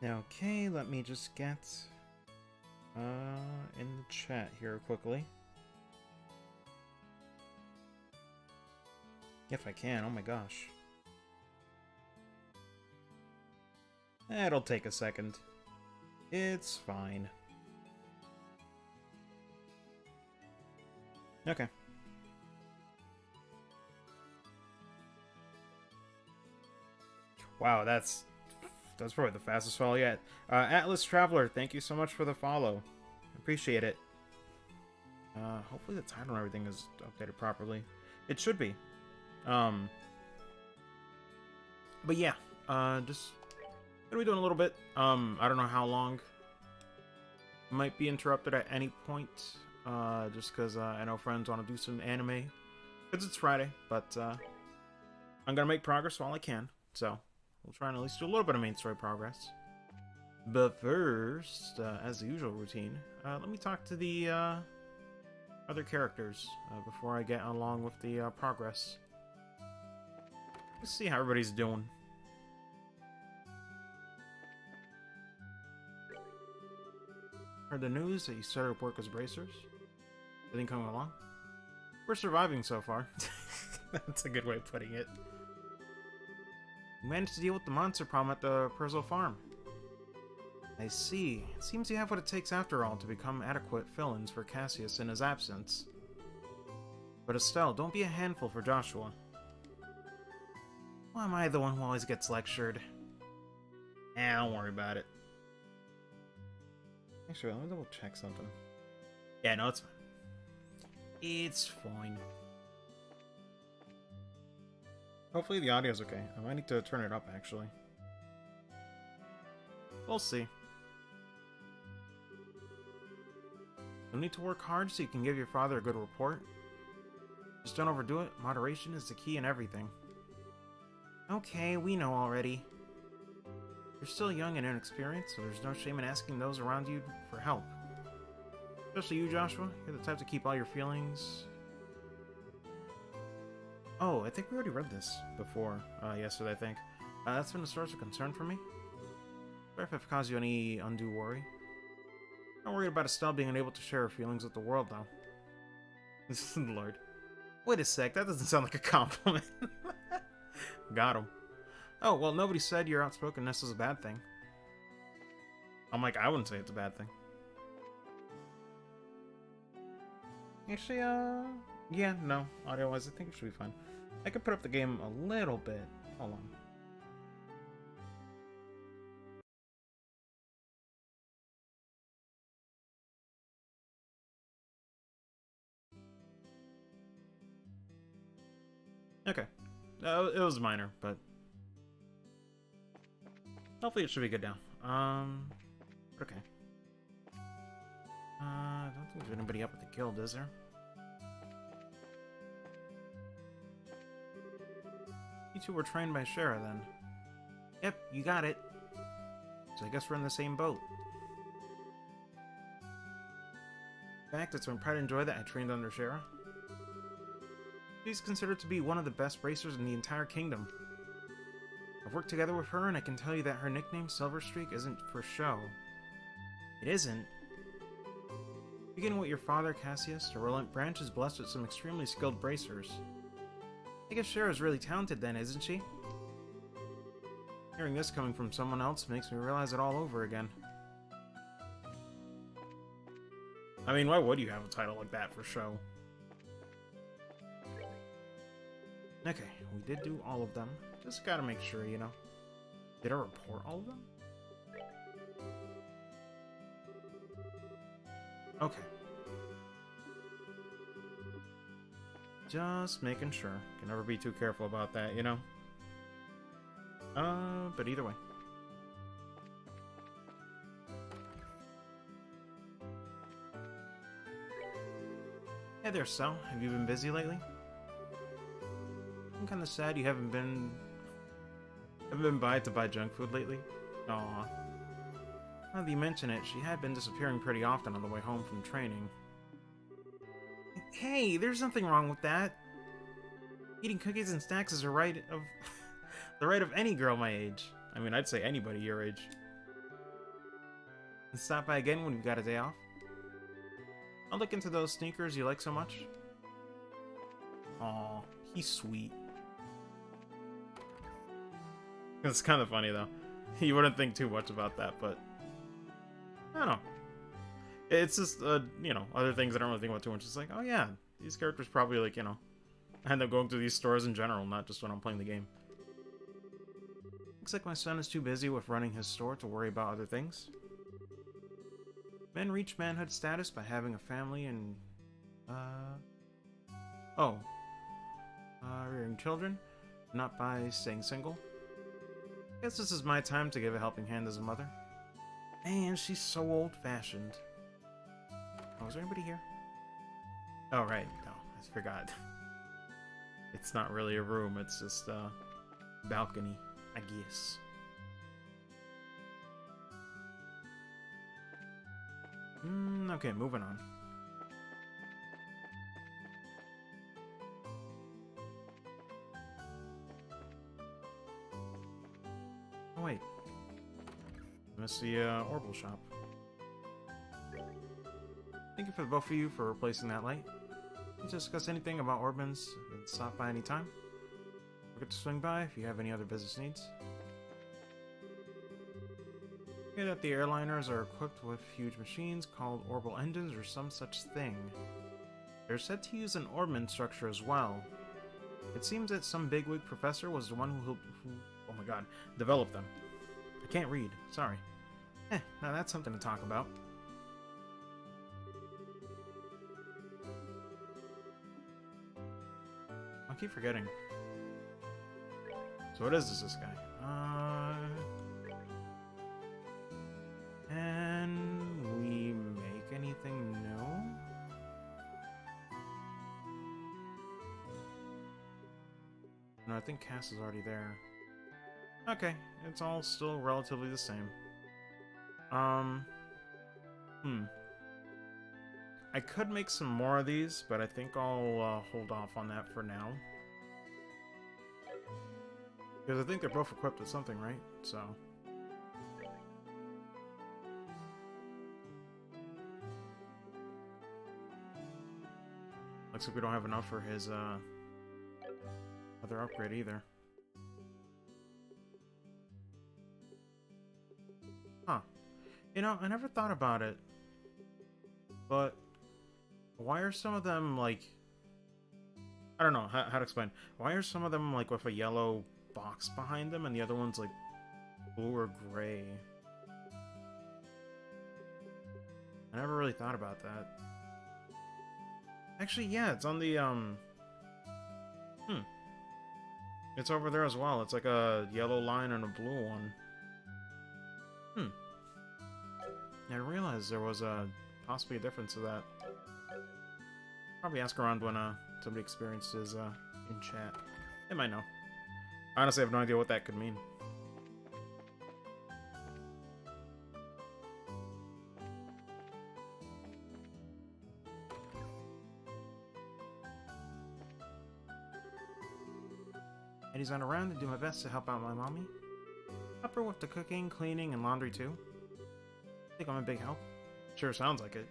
Okay, let me just get in the chat here quickly. If I can, oh my gosh. It'll take a second. It's fine. Okay. Wow, that's probably the fastest follow yet. Atlas Traveler, thank you so much for the follow. Appreciate it. Hopefully the title and everything is updated properly. It should be. But yeah, just gonna be doing a little bit. I don't know how long. Might be interrupted at any point. Just because I know friends want to do some anime. Because it's Friday, but I'm gonna make progress while I can. So we'll try and at least do a little bit of main story progress. But first, as the usual routine, let me talk to the other characters before I get along with the progress. Let's see how everybody's doing. Heard the news that you started work as bracers? Everything coming along? We're surviving so far. That's a good way of putting it. We managed to deal with the monster problem at the Perzo farm. I see. It seems you have what it takes after all to become adequate fill-ins for Cassius in his absence. But Estelle, don't be a handful for Joshua. Why am I the one who always gets lectured? Don't worry about it. Actually, let me double check something. Yeah, no, it's fine. It's fine. Hopefully the audio's okay. I might need to turn it up, actually. We'll see. You'll need to work hard so you can give your father a good report. Just don't overdo it. Moderation is the key in everything. Okay, we know already. You're still young and inexperienced, so there's no shame in asking those around you for help. Especially you, Joshua. You're the type to keep all your feelings... Oh, I think we already read this before, yesterday, I think. That's been a source of concern for me. Sorry if I've caused you any undue worry. Don't worry about Estelle being unable to share her feelings with the world, though. Lord. Wait a sec, that doesn't sound like a compliment. Got him. Oh, well, nobody said your outspokenness is a bad thing. I'm like, I wouldn't say it's a bad thing. Actually, yeah, no. Audio-wise, I think it should be fine. I could put up the game a little bit. Hold on. Okay. It was minor, but... hopefully it should be good now. Okay. I don't think there's anybody up at the guild, is there? You two were trained by Shara, then. Yep, you got it. So I guess we're in the same boat. In fact, it's my pride and joy that I trained under Shara. She's considered to be one of the best bracers in the entire kingdom. I've worked together with her, and I can tell you that her nickname, Silver Streak, isn't for show. It isn't. Beginning with your father, Cassius, the Rolent branch is blessed with some extremely skilled bracers. I guess Shara's really talented then, isn't she? Hearing this coming from someone else makes me realize it all over again. I mean, why would you have a title like that for show? Okay, we did do all of them. Just gotta make sure, you know. Did I report all of them? Okay. Just making sure. Can never be too careful about that, you know? But either way. Hey there, Sel. Have you been busy lately? I'm kinda sad you haven't been by to buy junk food lately. Aw. Now that you mention it, she had been disappearing pretty often on the way home from training. Hey, there's nothing wrong with that. Eating cookies and snacks is a right of... the right of any girl my age. I mean, I'd say anybody your age. And stop by again when you've got a day off. I'll look into those sneakers you like so much. Aw, he's sweet. It's kind of funny, though. You wouldn't think too much about that, but... I don't know. It's just, you know, other things I don't really think about too much. It's like, oh yeah, these characters probably, like, you know... I end up going through these stores in general, not just when I'm playing the game. Looks like my son is too busy with running his store to worry about other things. Men reach manhood status by having a family and... rearing children, not by staying single. Guess this is my time to give a helping hand as a mother. Man, she's so old-fashioned. Oh, is there anybody here? Oh, right. No, I forgot. It's not really a room, it's just a balcony, I guess. Okay, moving on. Oh, wait. I missed the Orbital shop. Thank you for both of you for replacing that light. If you discuss anything about Orbans, stop by anytime. Don't forget to swing by if you have any other business needs. Hear that the airliners are equipped with huge machines called orbital engines or some such thing. They're said to use an Orbman structure as well. It seems that some bigwig professor was the one who oh my god, developed them. I can't read, sorry. Now that's something to talk about. I keep forgetting. So what is this guy? Can we make anything new? No, I think Cass is already there. Okay, it's all still relatively the same. I could make some more of these, but I think I'll hold off on that for now. Because I think they're both equipped with something, right? So... looks like we don't have enough for his, other upgrade either. Huh. You know, I never thought about it. But... why are some of them, like... I don't know how to explain. Why are some of them, like, with a yellow box behind them, and the other one's, like, blue or gray? I never really thought about that. Actually, yeah, it's on the, it's over there as well. It's like a yellow line and a blue one. I didn't realize there was, possibly a difference to that. Probably ask around when, somebody experiences, in chat. They might know. I honestly have no idea what that could mean. Eddie's not around to do my best to help out my mommy. Help her with the cooking, cleaning, and laundry too. Think I'm a big help? Sure sounds like it.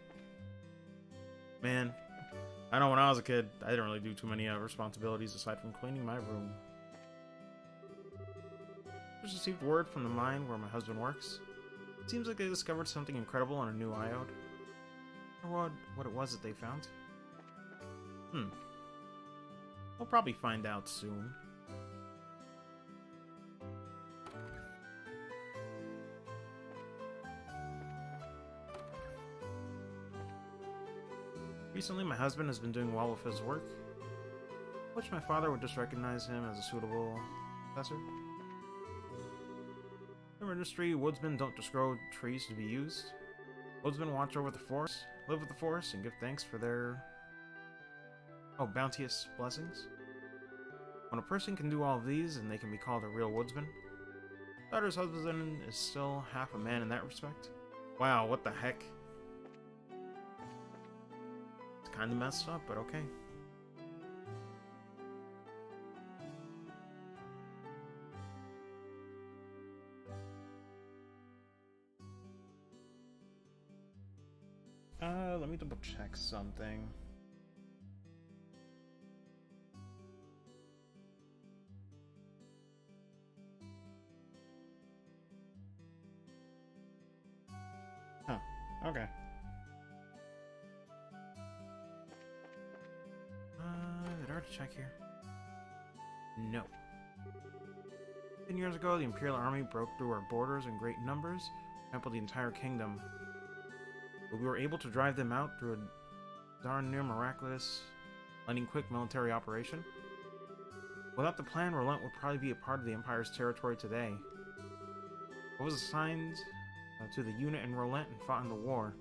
Man, I know when I was a kid, I didn't really do too many responsibilities aside from cleaning my room. Just received word from the mine where my husband works. It seems like they discovered something incredible on a new iode. Or what it was that they found. We'll probably find out soon. Recently, my husband has been doing well with his work. I wish my father would just recognize him as a suitable successor. In our industry, woodsmen don't just grow trees to be used. Woodsmen watch over the forest, live with the forest, and give thanks for their... bounteous blessings. When a person can do all of these, then they can be called a real woodsman. Daughter's husband is still half a man in that respect. Wow, what the heck? Kind of messed up, but okay. Let me double check something. Huh, okay. Did I already check here? No. 10 years ago, the Imperial Army broke through our borders in great numbers, trampled the entire kingdom. But we were able to drive them out through a darn near miraculous, lightning quick military operation. Without the plan, Roland would probably be a part of the Empire's territory today. I was assigned to the unit in Roland and fought in the war,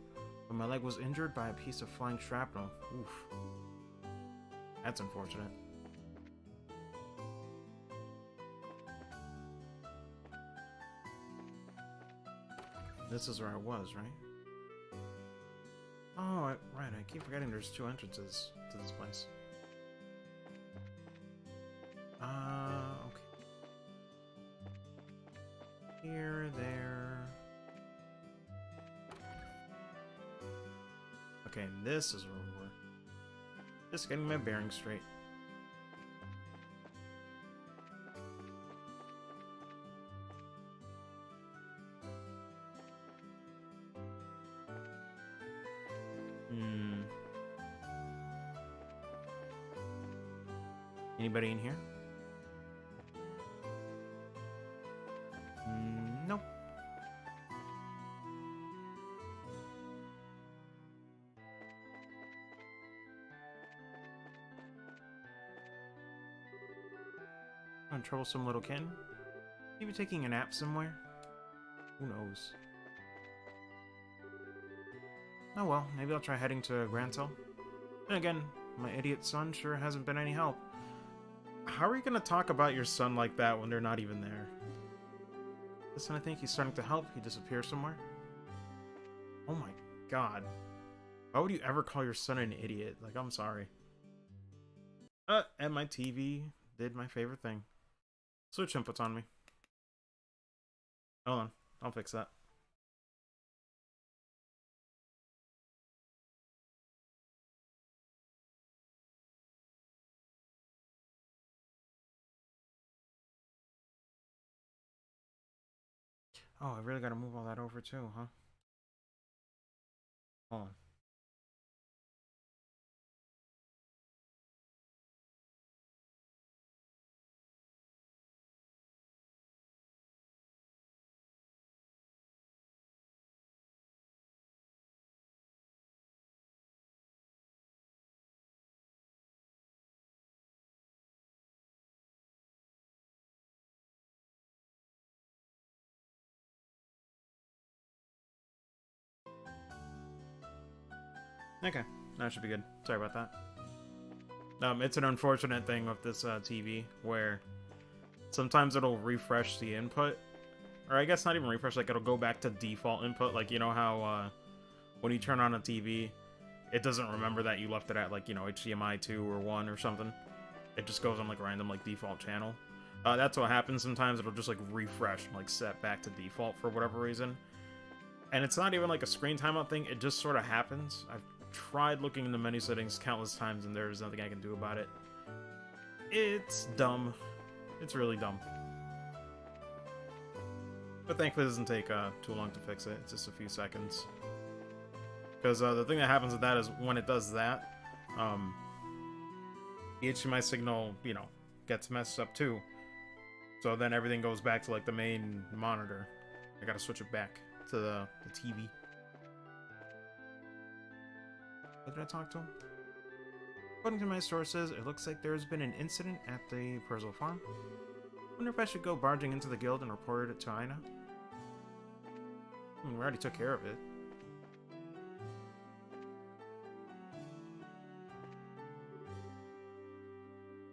but my leg was injured by a piece of flying shrapnel. Oof. That's unfortunate. This is where I was, right? Oh, right, I keep forgetting there's 2 entrances to this place. Okay. Here, there... Okay, this is where we were. Just getting my bearings straight. Anybody in here? Nope. Untroublesome little kitten? Maybe taking a nap somewhere? Who knows? Oh well, maybe I'll try heading to Grantel. And again, my idiot son sure hasn't been any help. How are you gonna talk about your son like that when they're not even there? Listen, I think he's starting to help. He disappears somewhere. Oh my god. Why would you ever call your son an idiot? Like, I'm sorry. And my TV did my favorite thing. Switch inputs on me. Hold on. I'll fix that. Oh, I really gotta move all that over too, huh? Hold on. Okay, that should be good. Sorry about that. It's an unfortunate thing with this TV where sometimes it'll refresh the input, or I guess not even refresh, like it'll go back to default input. Like, you know how when you turn on a TV, it doesn't remember that you left it at, like, you know, HDMI 2 or 1 or something. It just goes on like random like default channel. That's what happens sometimes. It'll just like refresh, like set back to default for whatever reason. And it's not even like a screen timeout thing, it just sort of happens. I've tried looking in the menu settings countless times and there's nothing I can do about it. It's dumb. It's really dumb. But thankfully it doesn't take too long to fix it. It's just a few seconds. Because the thing that happens with that is when it does that, the HDMI signal, you know, gets messed up too. So then everything goes back to like the main monitor. I gotta switch it back to the TV. What did I talk to him? According to my sources, it looks like there's been an incident at the Perzel farm. Wonder if I should go barging into the guild and report it to Aina. I mean, we already took care of it.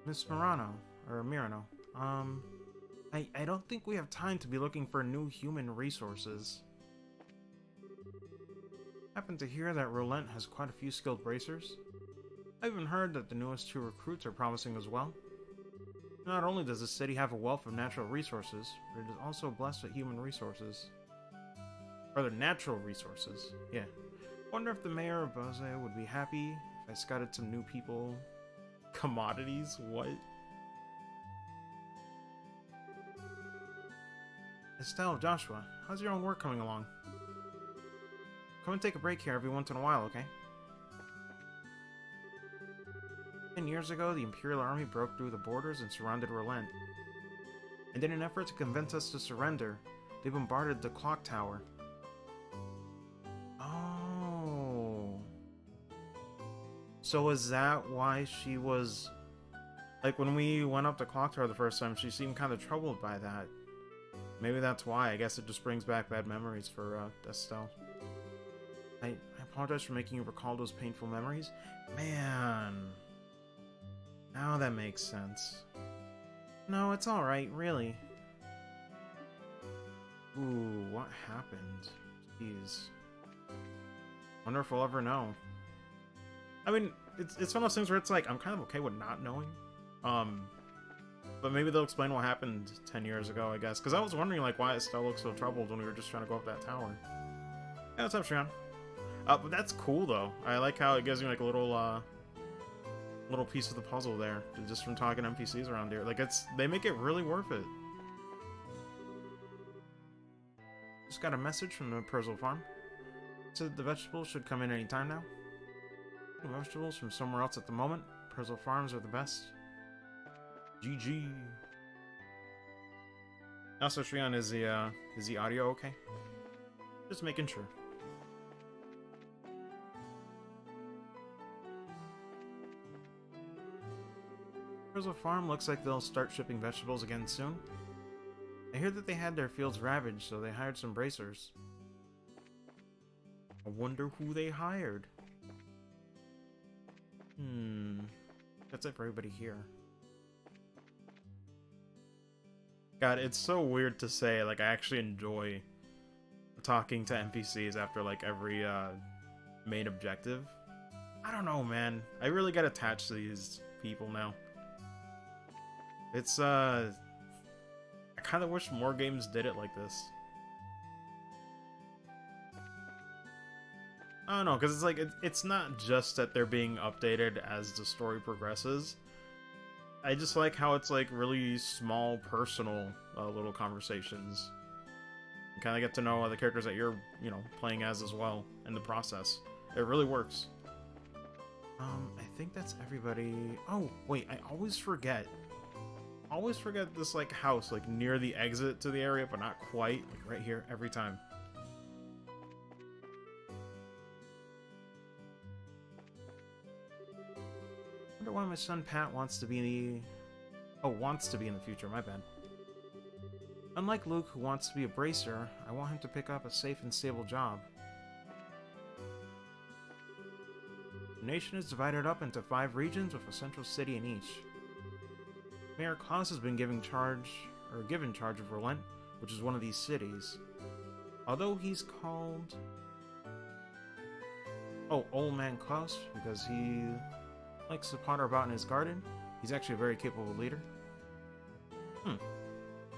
Miss Mirano, or Mirano, I don't think we have time to be looking for new human resources. Happened to hear that Roland has quite a few skilled bracers. I even heard that the newest 2 recruits are promising as well. Not only does the city have a wealth of natural resources, but it is also blessed with human resources. Rather, natural resources, yeah. Wonder if the mayor of Boze would be happy if I scouted some new people. Commodities? What? Estelle, Joshua, how's your own work coming along? Come and take a break here every once in a while, okay? 10 years ago, the Imperial Army broke through the borders and surrounded Relent. And in an effort to convince us to surrender, they bombarded the clock tower. Oh. So is that why she was... Like, when we went up the clock tower the first time, she seemed kind of troubled by that. Maybe that's why. I guess it just brings back bad memories for Estelle. I apologize for making you recall those painful memories. Man. Now that makes sense. No, it's alright, really. Ooh, what happened? Jeez. Wonder if we'll ever know. I mean, it's one of those things where it's like, I'm kind of okay with not knowing. But maybe they'll explain what happened 10 years ago, I guess. Because I was wondering, like, why Estelle looked so troubled when we were just trying to go up that tower. Yeah, what's up, Shreon? But that's cool, though. I like how it gives me, like, a little piece of the puzzle there. Just from talking to NPCs around here. Like, they make it really worth it. Just got a message from the Persil farm. It said the vegetables should come in any time now. Vegetables from somewhere else at the moment. Persil farms are the best. GG. Also, Shreon, is the audio okay? Just making sure. Persil farm looks like they'll start shipping vegetables again soon. I hear that they had their fields ravaged, so they hired some bracers. I wonder who they hired. That's it for everybody here. God, it's so weird to say, like, I actually enjoy talking to NPCs after, like, every, main objective. I don't know, man. I really get attached to these people now. It's, I kind of wish more games did it like this. I don't know, because it's like, it's not just that they're being updated as the story progresses. I just like how it's like really small, personal little conversations. You kind of get to know the characters that you're, playing as well in the process. It really works. I think that's everybody. Oh, wait, I always forget. This, like, house, like, near the exit to the area, but not quite. Like, right here, every time. I wonder why my son Pat wants to be in the future, my bad. Unlike Luke, who wants to be a bracer, I want him to pick up a safe and stable job. The nation is divided up into 5 regions with a central city in each. Mayor Klaus has been given charge of Relent, which is one of these cities. Although he's called... Old Man Klaus, because he likes to potter about in his garden. He's actually a very capable leader.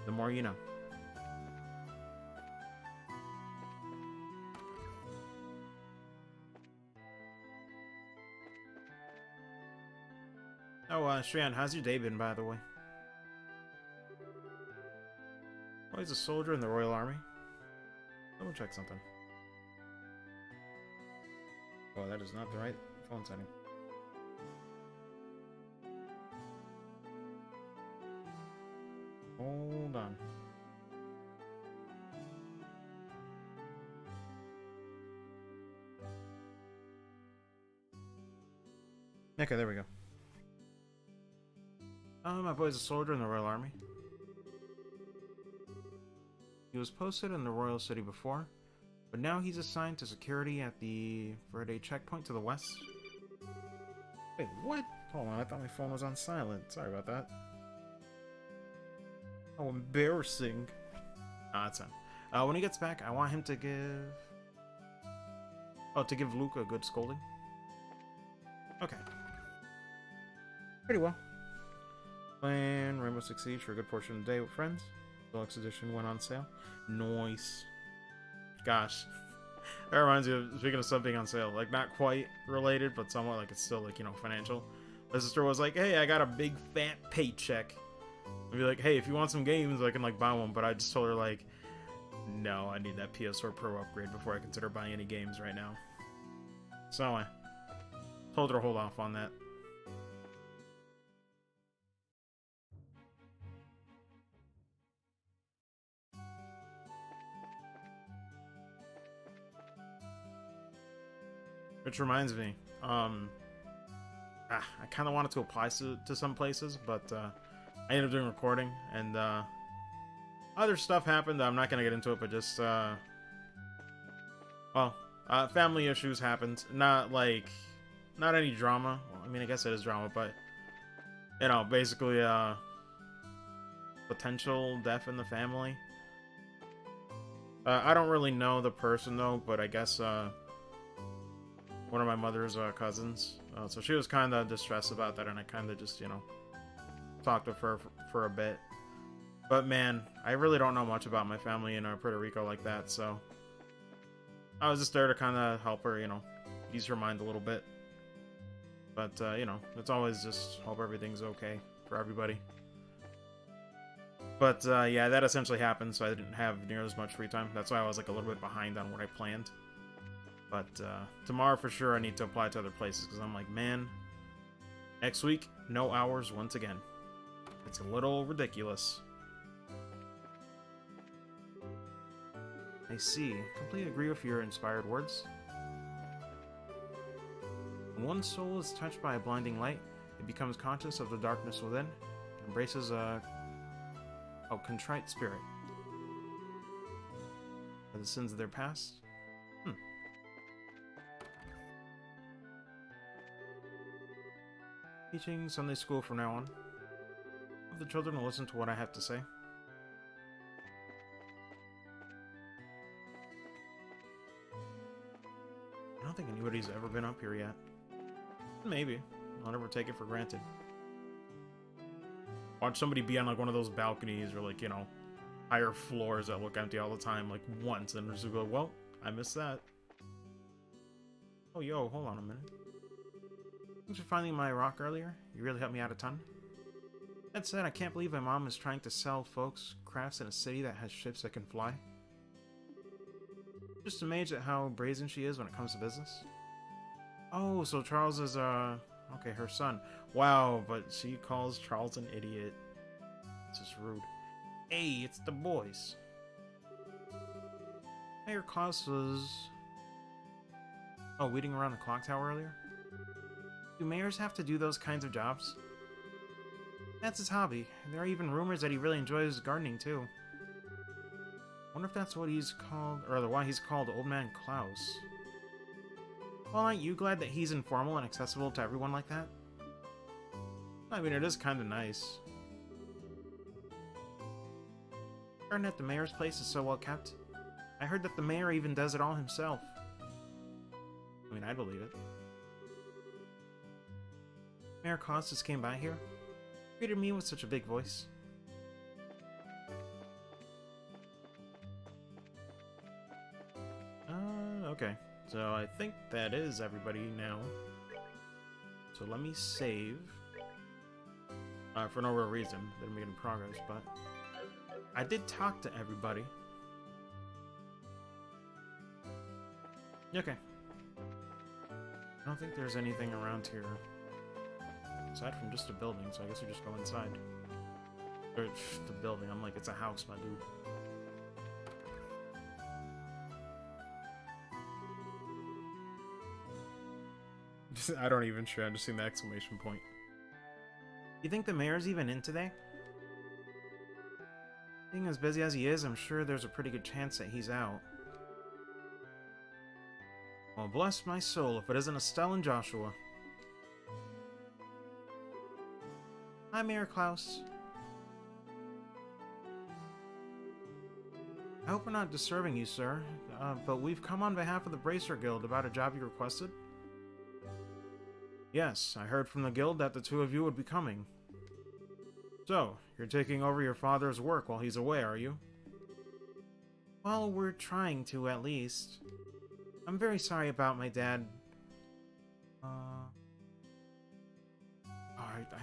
The more you know. Oh, Shreyan, how's your day been, by the way? Oh, he's a soldier in the Royal Army. Let me check something. Oh, that is not the right phone setting. Hold on. Okay, there we go. My boy's a soldier in the Royal Army. He was posted in the Royal City before, but now he's assigned to security at the Verde checkpoint to the west. Wait, what? Hold on, I thought my phone was on silent. Sorry about that. How embarrassing. That's fine. When he gets back, I want him to give... to give Luke a good scolding. Okay. Pretty well. Playing Rainbow Six Siege for a good portion of the day with friends. Deluxe edition went on sale. Nice. Gosh. That reminds me of, speaking of something on sale, like not quite related, but somewhat like it's still like, you know, financial. My sister was like, hey, I got a big fat paycheck. I'd be like, hey, if you want some games, I can like buy one. But I just told her like, no, I need that PS4 Pro upgrade before I consider buying any games right now. So I told her to hold off on that. Which reminds me, I kind of wanted to apply to some places, but I ended up doing recording, and other stuff happened. I'm not gonna get into it, but just family issues happened. Not any drama. Well, I mean, I guess it is drama, but you know, basically potential death in the family. I don't really know the person though, but I guess one of my mother's cousins. So she was kind of distressed about that, and I kind of just, you know, talked with her for a bit. But man, I really don't know much about my family in Puerto Rico like that, so I was just there to kind of help her, you know, ease her mind a little bit. But, you know, it's always just hope everything's okay for everybody. But, yeah, that essentially happened, so I didn't have near as much free time. That's why I was, like, a little bit behind on what I planned. But tomorrow for sure I need to apply to other places, because I'm like, man, next week, no hours once again. It's a little ridiculous. I see. Completely agree with your inspired words. When one soul is touched by a blinding light, it becomes conscious of the darkness within, and embraces a contrite spirit. For the sins of their past. Teaching Sunday school from now on. Hope the children will listen to what I have to say. I don't think anybody's ever been up here yet. Maybe. I'll never take it for granted. Watch somebody be on like one of those balconies or like, you know, higher floors that look empty all the time, like once, and just go, well, I missed that. Oh, yo, hold on a minute. Thanks for finding my rock earlier. You really helped me out a ton. That said, I can't believe my mom is trying to sell folks crafts in a city that has ships that can fly. Just amazed at how brazen she is when it comes to business. Oh, so Charles is, okay, her son. Wow, but she calls Charles an idiot. It's just rude. Hey, it's the boys. Mayor Klaus was... weeding around the clock tower earlier? Do mayors have to do those kinds of jobs? That's his hobby. There are even rumors that he really enjoys gardening, too. Wonder if that's what he's called, or rather why he's called Old Man Klaus. Well, aren't you glad that he's informal and accessible to everyone like that? I mean, it is kind of nice. Garden at the mayor's place is so well kept. I heard that the mayor even does it all himself. I mean, I believe it. Mayor Costas came by here. Greeted me with such a big voice. Okay. So I think that is everybody now. So let me save. For no real reason. Didn't make any progress, but I did talk to everybody. Okay. I don't think there's anything around here. Aside from just a building, so I guess we just go inside. Or, the building, I'm like, it's a house, my dude. I don't even sure, I'm just seeing the exclamation point. You think the mayor's even in today? Being as busy as he is, I'm sure there's a pretty good chance that he's out. Well, bless my soul if it isn't Estelle and Joshua. Hi, Mayor Klaus. I hope we're not disturbing you, sir, but we've come on behalf of the Bracer Guild about a job you requested. Yes, I heard from the guild that the two of you would be coming. So, you're taking over your father's work while he's away, are you? Well, we're trying to, at least. I'm very sorry about my dad. I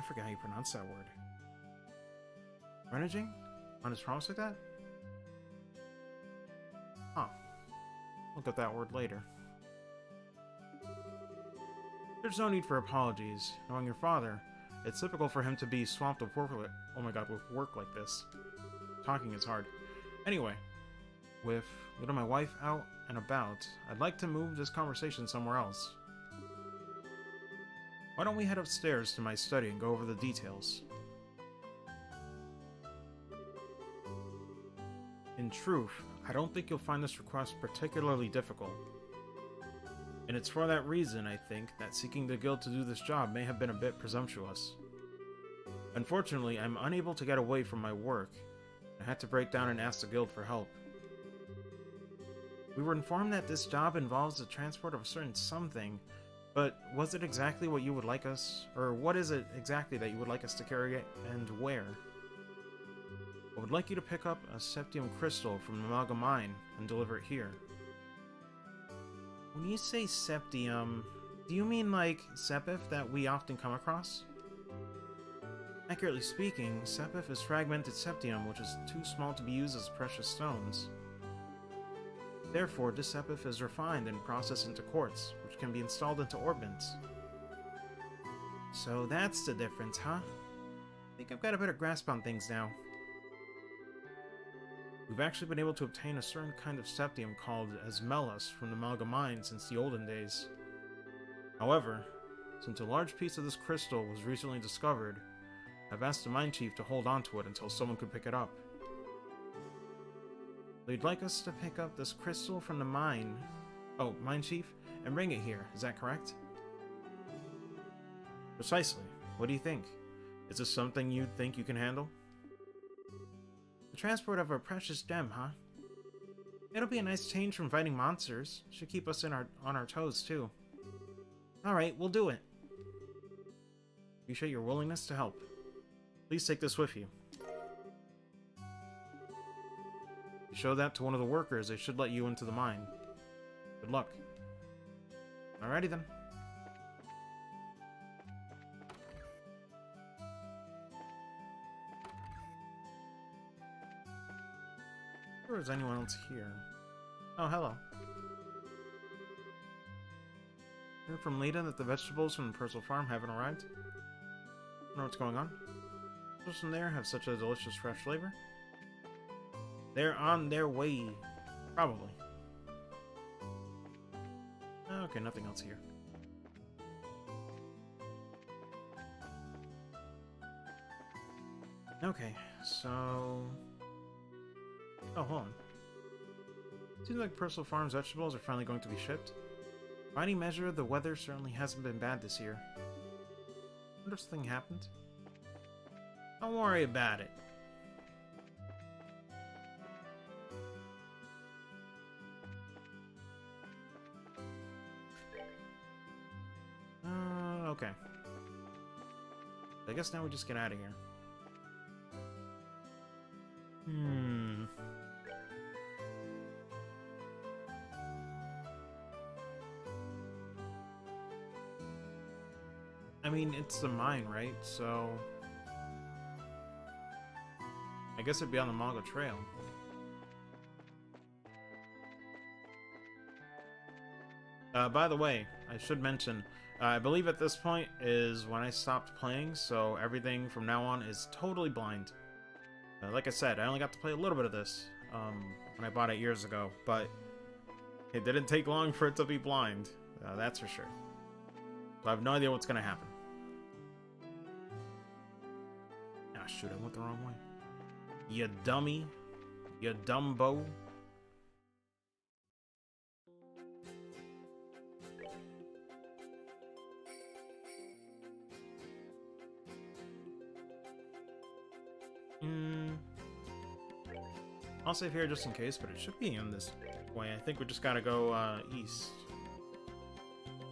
forget how you pronounce that word. Reneging? On his promise like that? Huh. Look at that word later. There's no need for apologies. Knowing your father, it's typical for him to be swamped with work with work like this. Talking is hard. Anyway, with my wife out and about, I'd like to move this conversation somewhere else. Why don't we head upstairs to my study and go over the details? In truth, I don't think you'll find this request particularly difficult. And it's for that reason, I think, that seeking the guild to do this job may have been a bit presumptuous. Unfortunately, I'm unable to get away from my work. I had to break down and ask the guild for help. We were informed that this job involves the transport of a certain something, but was it exactly what you would like us, or what is it exactly that you would like us to carry it, and where? I would like you to pick up a septium crystal from the Malga mine and deliver it here. When you say septium, do you mean like sepith that we often come across? Accurately speaking, sepith is fragmented septium, which is too small to be used as precious stones. Therefore, this sepith is refined and processed into quartz, which can be installed into orbits. So that's the difference, huh? I think I've got a better grasp on things now. We've actually been able to obtain a certain kind of septium called Asmelas from the Malga mine since the olden days. However, since a large piece of this crystal was recently discovered, I've asked the mine chief to hold on to it until someone could pick it up. They'd like us to pick up this crystal from the mine, mine chief, and bring it here, is that correct? Precisely. What do you think? Is this something you think you can handle? The transport of a precious gem, huh? It'll be a nice change from fighting monsters. Should keep us on our toes, too. Alright, we'll do it. Appreciate your willingness to help. Please take this with you. You show that to one of the workers, they should let you into the mine. Good luck. Alrighty then. Or is anyone else here? Oh, hello. Heard from Lita that the vegetables from the Purcell farm haven't arrived. I don't know what's going on. Those from there have such a delicious fresh flavor. They're on their way. Probably. Okay, nothing else here. Okay, so... Oh, hold on. Seems like Purcell Farm's vegetables are finally going to be shipped. By any measure, the weather certainly hasn't been bad this year. I wonder if something happened? Don't worry about it. Okay. I guess now we just get out of here. I mean, it's the mine, right? So... I guess it'd be on the Malga Trail. By the way, I should mention, I believe at this point is when I stopped playing, so everything from now on is totally blind. Like I said, I only got to play a little bit of this when I bought it years ago, but it didn't take long for it to be blind, that's for sure. So I have no idea what's going to happen. Ah, shoot, I went the wrong way. You dummy. You dumbo. I'll save here just in case, but it should be in this way. I think we just gotta go east.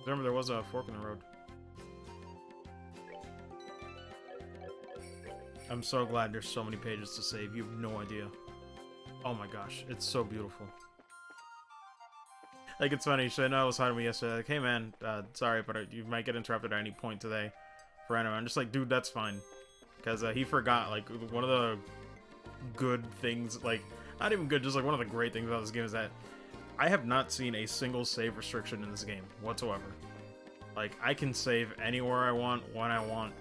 Remember, there was a fork in the road. I'm so glad there's so many pages to save. You have no idea. Oh my gosh, it's so beautiful. Like, it's funny. Shana was talking to me yesterday. Like, hey, man, sorry, but you might get interrupted at any point today for anime. I'm just like, dude, that's fine. Because he forgot, like, one of the good things, like, not even good, just like one of the great things about this game is that I have not seen a single save restriction in this game whatsoever. Like, I can save anywhere I want, when I want,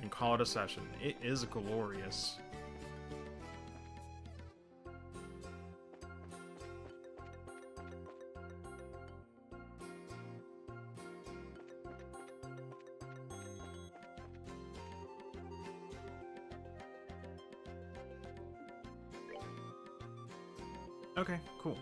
and call it a session. It is glorious. Okay, cool.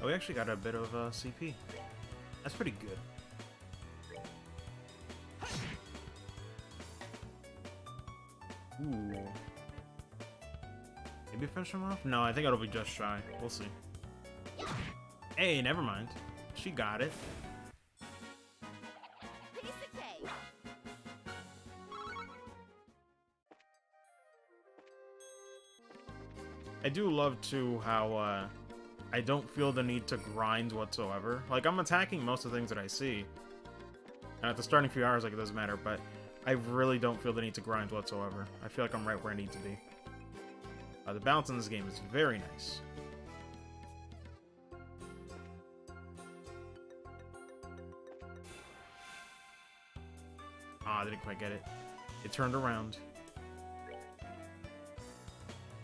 Oh, we actually got a bit of CP. That's pretty good. Ooh. Maybe finish him off? No, I think it'll be just shy. We'll see. Hey, never mind. She got it. I do love, too, how, I don't feel the need to grind whatsoever. Like, I'm attacking most of the things that I see. And at the starting few hours, like, it doesn't matter, but I really don't feel the need to grind whatsoever. I feel like I'm right where I need to be. The balance in this game is very nice. Ah, I didn't quite get it. It turned around.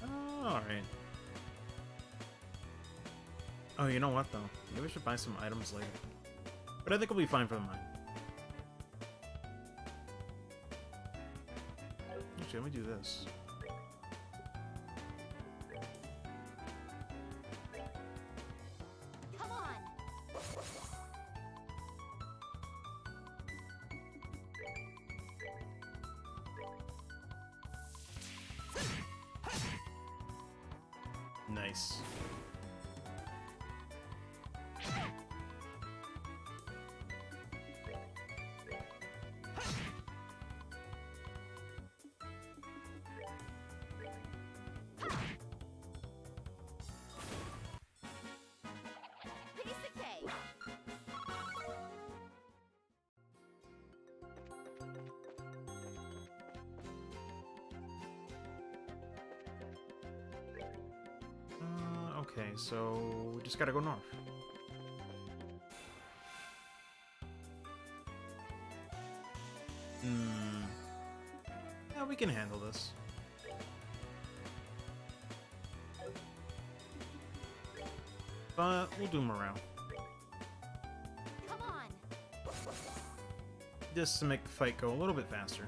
Oh, alright. Oh, you know what, though? Maybe I should buy some items later. But I think we'll be fine for the mine. Actually, let me do this. Come on. Nice. Piece of cake. Okay, so we just gotta go north. Yeah, we can handle this. But we'll do morale. Come on. Just to make the fight go a little bit faster.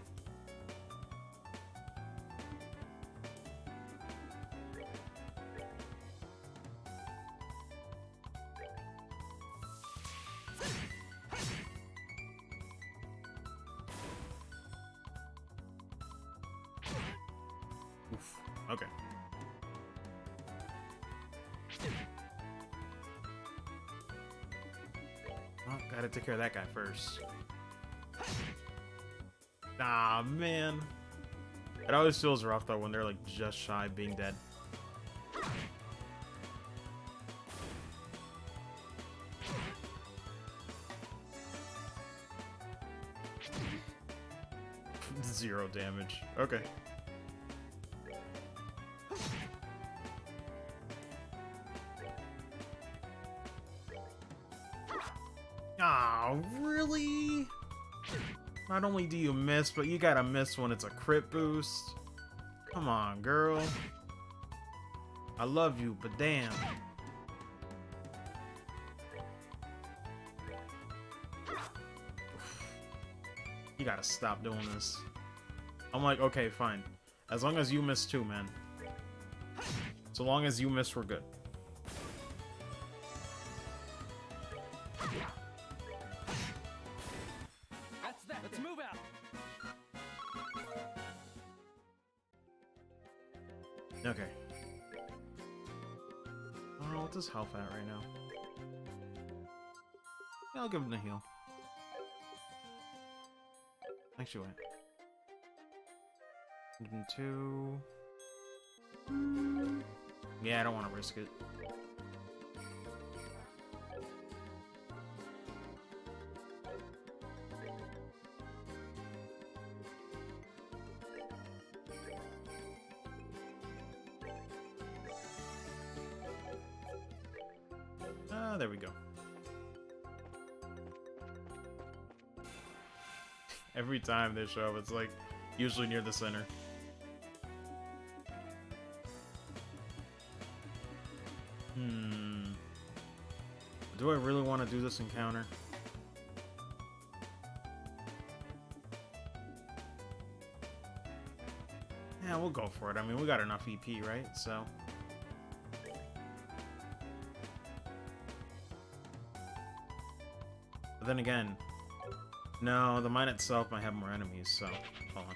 Oof. Okay. Oh, gotta take care of that guy first. Ah, man. It always feels rough, though, when they're, like, just shy of being dead. Zero damage. Okay. Ah, really? Not only do you miss, but you gotta miss when it's a crit boost. Come on, girl. I love you, but damn. You gotta stop doing this. I'm like, okay, fine. As long as you miss too, man. So long as you miss, we're good. That's that. Let's move out. Okay. Oh, what's his health at right now? Yeah, I'll give him the heal. Actually, wait. Give him 2. Yeah, I don't want to risk it. Ah, there we go. Every time they show up, it's like usually near the center. Do I really want to do this encounter? Yeah, we'll go for it. I mean, we got enough EP, right? So. But then again, no, the mine itself might have more enemies, so hold on.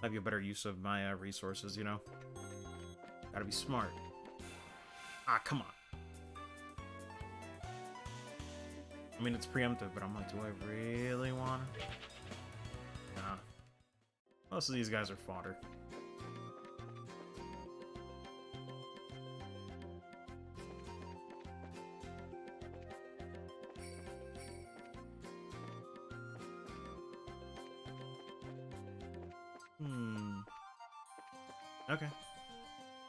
Might be a better use of my resources, you know? Gotta be smart. Ah, come on. I mean, it's preemptive, but I'm like, do I really want to? Nah. Most of these guys are fodder. Okay.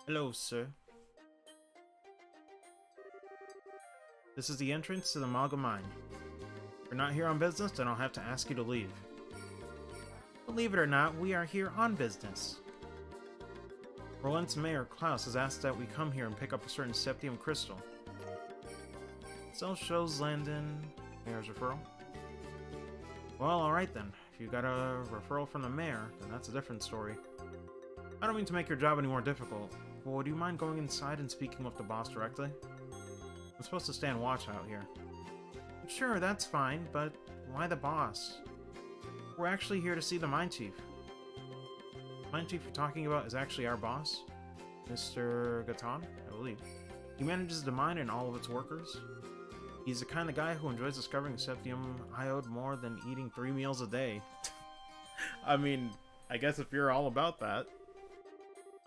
Hello, sir. This is the entrance to the Malga Mine. If you're not here on business, then I'll have to ask you to leave. Believe it or not, we are here on business. Roland's mayor, Klaus, has asked that we come here and pick up a certain Septium crystal. So shows Landon mayor's referral. Well, alright then. If you got a referral from the mayor, then that's a different story. I don't mean to make your job any more difficult, but would you mind going inside and speaking with the boss directly? I'm supposed to stand watch out here. Sure, that's fine, but why the boss? We're actually here to see the mine chief. The mine chief you're talking about is actually our boss, Mr. Gaton, I believe. He manages the mine and all of its workers. He's the kind of guy who enjoys discovering Septium Iode more than eating 3 meals a day. I mean, I guess if you're all about that.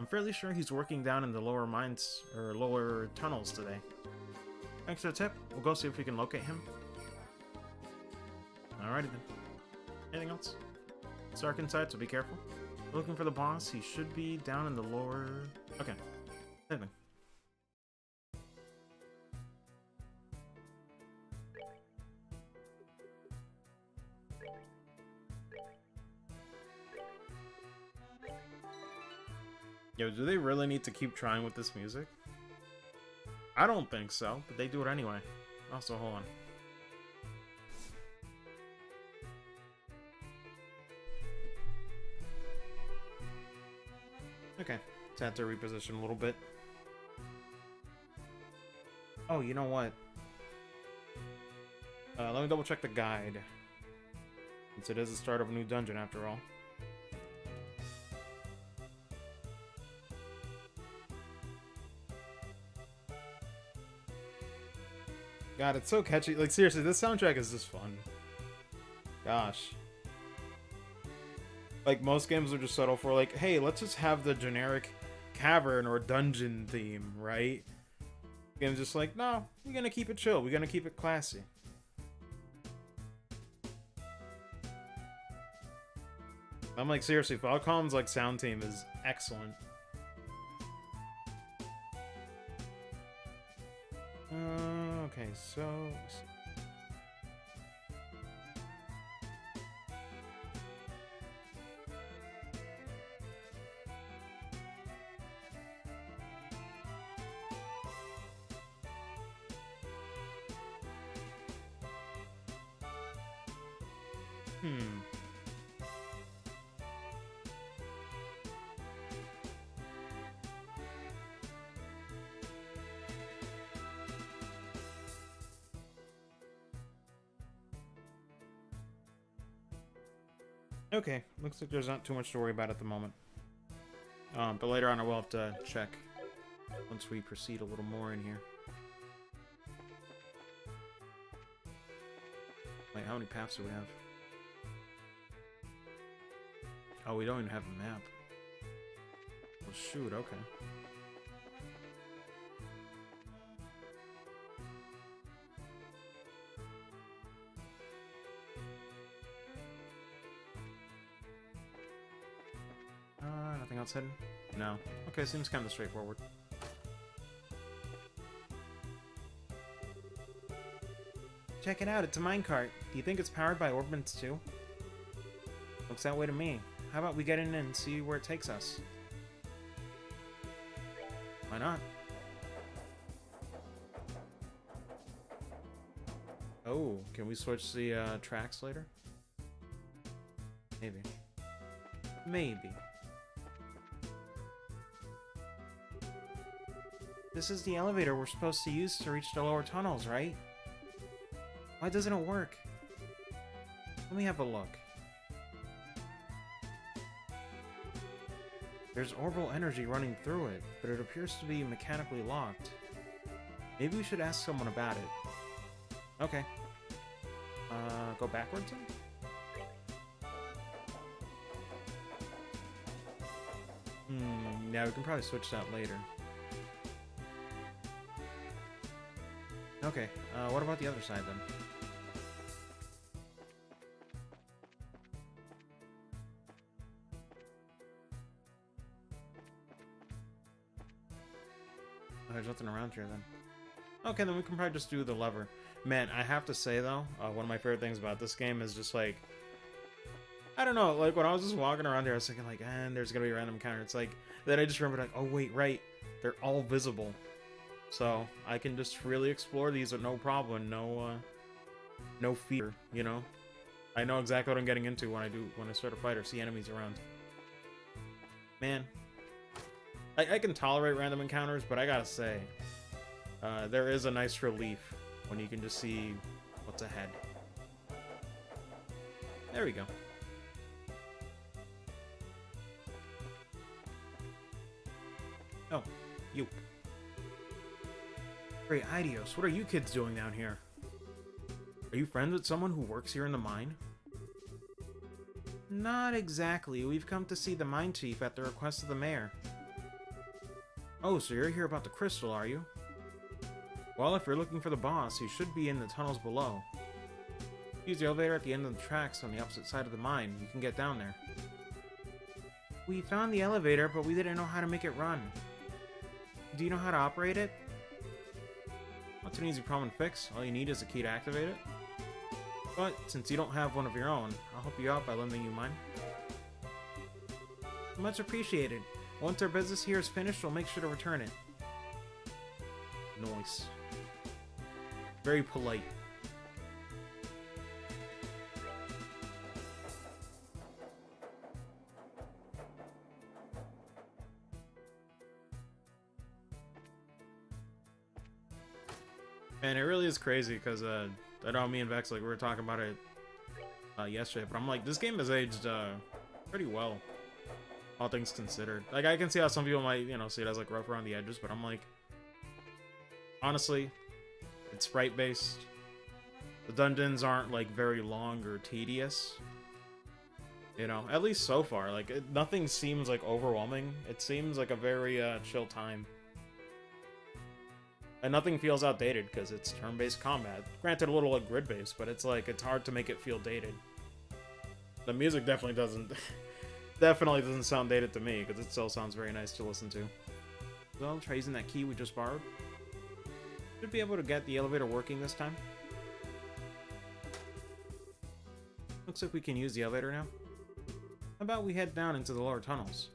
I'm fairly sure he's working down in the lower mines, or lower tunnels today. Thanks for the tip. We'll go see if we can locate him. Alrighty then. Anything else? It's dark inside, so be careful. Looking for the boss, he should be down in the lower... Okay. Anything. Yo, do they really need to keep trying with this music? I don't think so, but they do it anyway. Also, hold on. Okay, just had to reposition a little bit. Oh, you know what? Let me double check the guide. Since it is the start of a new dungeon after all. God, it's so catchy. Like, seriously, this soundtrack is just fun. Gosh. Like, most games are just settle for, like, hey, let's just have the generic cavern or dungeon theme, right? Game's just like, no, we're gonna keep it chill. We're gonna keep it classy. I'm like, seriously, Falcom's, like, sound team is excellent. Okay, so... Okay, looks like there's not too much to worry about at the moment. But later on I will have to check once we proceed a little more in here. Wait, how many paths do we have? Oh, we don't even have a map. Well, shoot, okay. Nothing else hidden? No. Okay, seems kind of straightforward. Check it out, it's a minecart. Do you think it's powered by orbits too? Looks that way to me. How about we get in and see where it takes us? Why not? Oh, can we switch the tracks later? Maybe. Maybe. This is the elevator we're supposed to use to reach the lower tunnels, right? Why doesn't it work? Let me have a look. There's orbital energy running through it, but it appears to be mechanically locked. Maybe we should ask someone about it. Okay. Go backwards then? Yeah, we can probably switch that later. Okay, what about the other side then? Oh, there's nothing around here then. Okay, then we can probably just do the lever. Man, I have to say though, one of my favorite things about this game is just like, I don't know, like when I was just walking around here, I was thinking like, there's gonna be a random encounter. It's like, then I just remembered like, oh wait, right, they're all visible. So I can just freely explore these with no problem, no fear, you know? I know exactly what I'm getting into when I start a fight or see enemies around. Man, I can tolerate random encounters, but I gotta say, there is a nice relief when you can just see what's ahead. There we go. Oh, you. Great, Idios, what are you kids doing down here? Are you friends with someone who works here in the mine? Not exactly. We've come to see the mine chief at the request of the mayor. Oh, so you're here about the crystal, are you? Well, if you're looking for the boss, he should be in the tunnels below. Use the elevator at the end of the tracks on the opposite side of the mine. You can get down there. We found the elevator, but we didn't know how to make it run. Do you know how to operate it? That's an easy problem to fix. All you need is a key to activate it. But since you don't have one of your own, I'll help you out by lending you mine. Much appreciated. Once our business here is finished, we'll make sure to return it. Nice. Very polite. And it really is crazy because I know me and Vex, like, we were talking about it yesterday, but I'm like, this game has aged pretty well, all things considered. Like, I can see how some people might, you know, see it as like rough around the edges, but I'm like, honestly, it's sprite based. The dungeons aren't like very long or tedious, you know, at least so far. Like, nothing seems like overwhelming. It seems like a very chill time. And nothing feels outdated because it's turn-based combat. Granted, a little like grid-based, but it's like, it's hard to make it feel dated. The music definitely doesn't sound dated to me, because it still sounds very nice to listen to. Well, try using that key we just borrowed. Should be able to get the elevator working this time. Looks like we can use the elevator now. How about we head down into the lower tunnels?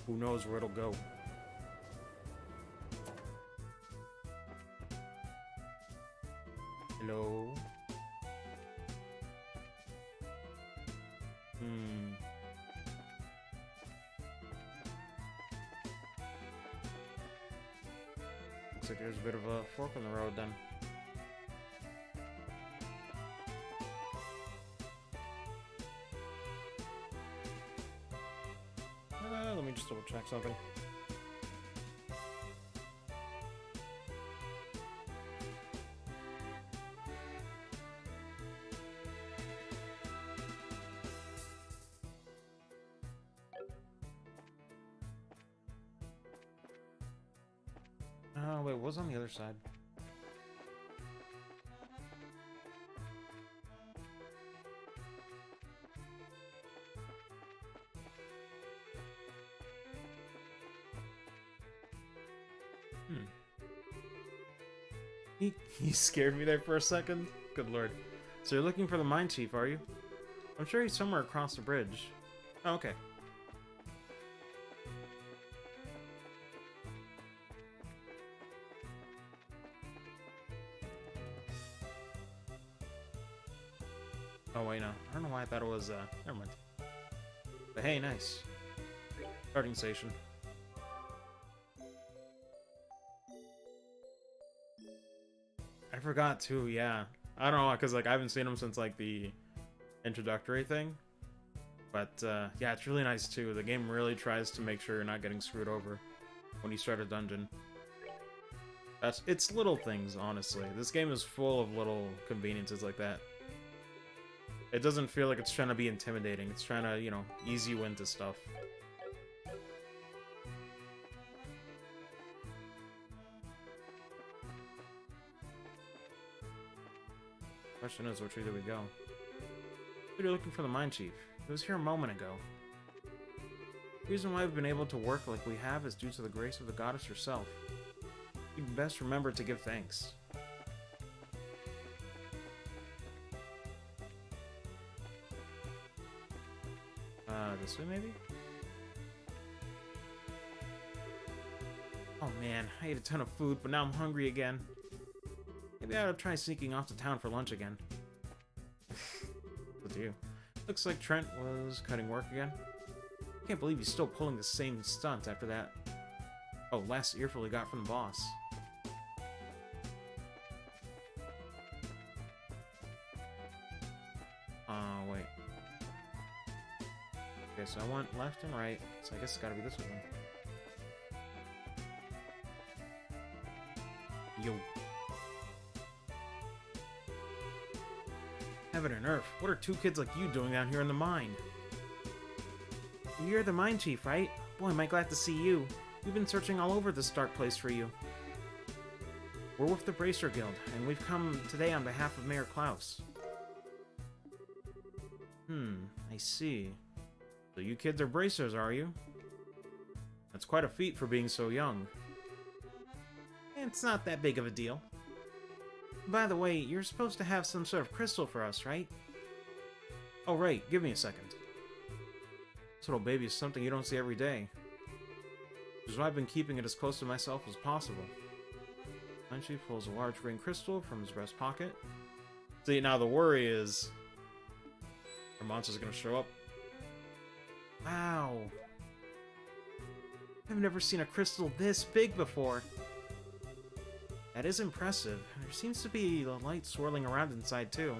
Who knows where it'll go. Hello? Looks like there's a bit of a fork in the road then. me just double check something. Oh, wait, what was on the other side? He scared me there for a second. Good lord. So you're looking for the mine chief, are you? I'm sure he's somewhere across the bridge. Oh, okay. Oh, wait, no. I don't know why I thought it was, never mind. But hey, nice. Starting station. I forgot too, yeah. I don't know, because, like, I haven't seen him since, like, the introductory thing. But, yeah, it's really nice, too. The game really tries to make sure you're not getting screwed over when you start a dungeon. It's little things, honestly. This game is full of little conveniences like that. It doesn't feel like it's trying to be intimidating. It's trying to, you know, ease you into stuff. Question is, which way do we go? You're looking for the mine chief. He was here a moment ago. The reason why we've been able to work like we have is due to the grace of the goddess herself. You'd best remember to give thanks. This way maybe? Oh man, I ate a ton of food, but now I'm hungry again. Maybe I ought to try sneaking off to town for lunch again. With you. Looks like Trent was cutting work again. Can't believe he's still pulling the same stunt after that. Oh, last earful he got from the boss. Wait. Okay, so I went left and right, so I guess it's gotta be this one. Yo. Heaven and earth, what are two kids like you doing down here in the mine? You're the mine chief, right? Boy, am I glad to see you. We've been searching all over this dark place for you. We're with the Bracer Guild, and we've come today on behalf of Mayor Klaus. I see. So you kids are bracers, are you? That's quite a feat for being so young. It's not that big of a deal. By the way, you're supposed to have some sort of crystal for us, right? Oh, right. Give me a second. This little baby is something you don't see every day. Which is why I've been keeping it as close to myself as possible. Then she pulls a large green crystal from his breast pocket. See, now the worry is... our monster's gonna show up. Wow. I've never seen a crystal this big before. That is impressive. There seems to be a light swirling around inside, too.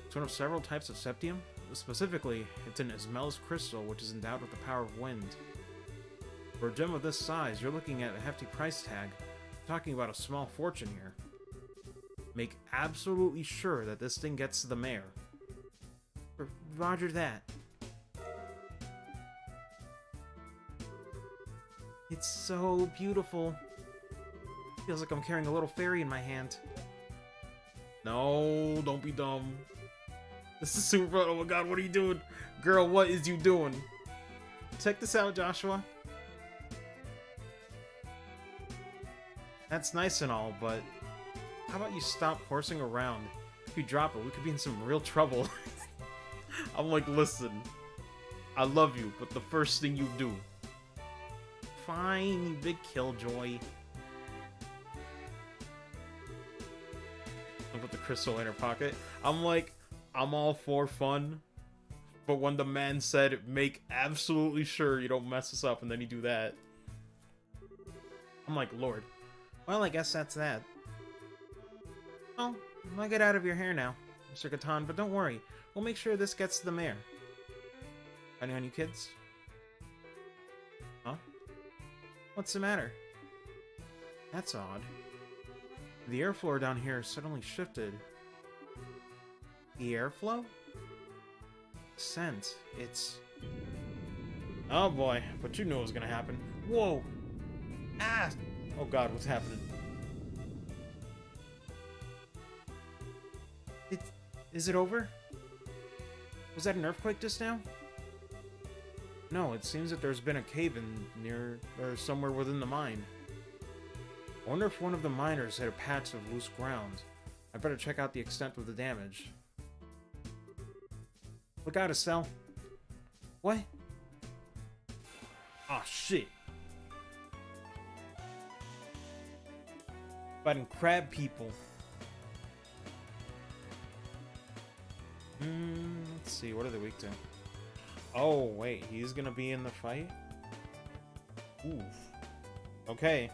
It's one of several types of septium. Specifically, it's an Ismel's crystal, which is endowed with the power of wind. For a gem of this size, you're looking at a hefty price tag. We're talking about a small fortune here. Make absolutely sure that this thing gets to the mayor. Roger that. It's so beautiful. Feels like I'm carrying a little fairy in my hand. No, don't be dumb. This is super. Oh my god, what are you doing? Girl, what is you doing? Check this out, Joshua. That's nice and all, but how about you stop horsing around? If you drop it, we could be in some real trouble. I'm like, listen, I love you, but the first thing you do. Fine, you big killjoy. I put the crystal in her pocket. I'm like, I'm all for fun, but when the man said, make absolutely sure you don't mess this up, and then you do that. I'm like, Lord. Well, I guess that's that. Oh, I'll get out of your hair now, Mr. Catan, but don't worry. We'll make sure this gets to the mayor. Any on you kids? Huh? What's the matter? That's odd. The airflow down here suddenly shifted. The airflow? Scent. It's... Oh boy, but you knew it was gonna happen. Whoa! Ah! Oh god, what's happening? Is it over? Was that an earthquake just now? No, it seems that there's been a cave-in near, or somewhere within the mine. I wonder if one of the miners hit a patch of loose ground. I better check out the extent of the damage. Look out, Estelle. What? Oh shit. Fighting crab people. Let's see, what are they weak to? Oh, wait, he's gonna be in the fight? Oof. Okay.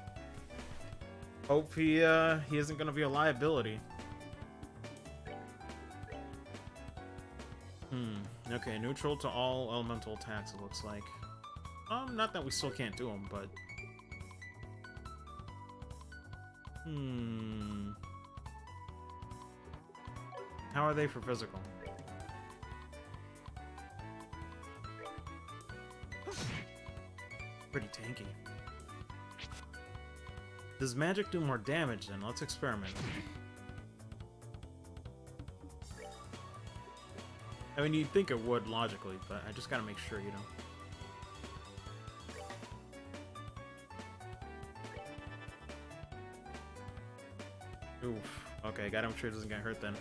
Hope he isn't gonna be a liability. Okay, neutral to all elemental attacks, it looks like. Not that we still can't do them, but... How are they for physical? Pretty tanky. Does magic do more damage then? Let's experiment. I mean, you'd think it would logically, but I just gotta make sure, you know. Oof. Okay, gotta make sure it doesn't get hurt then.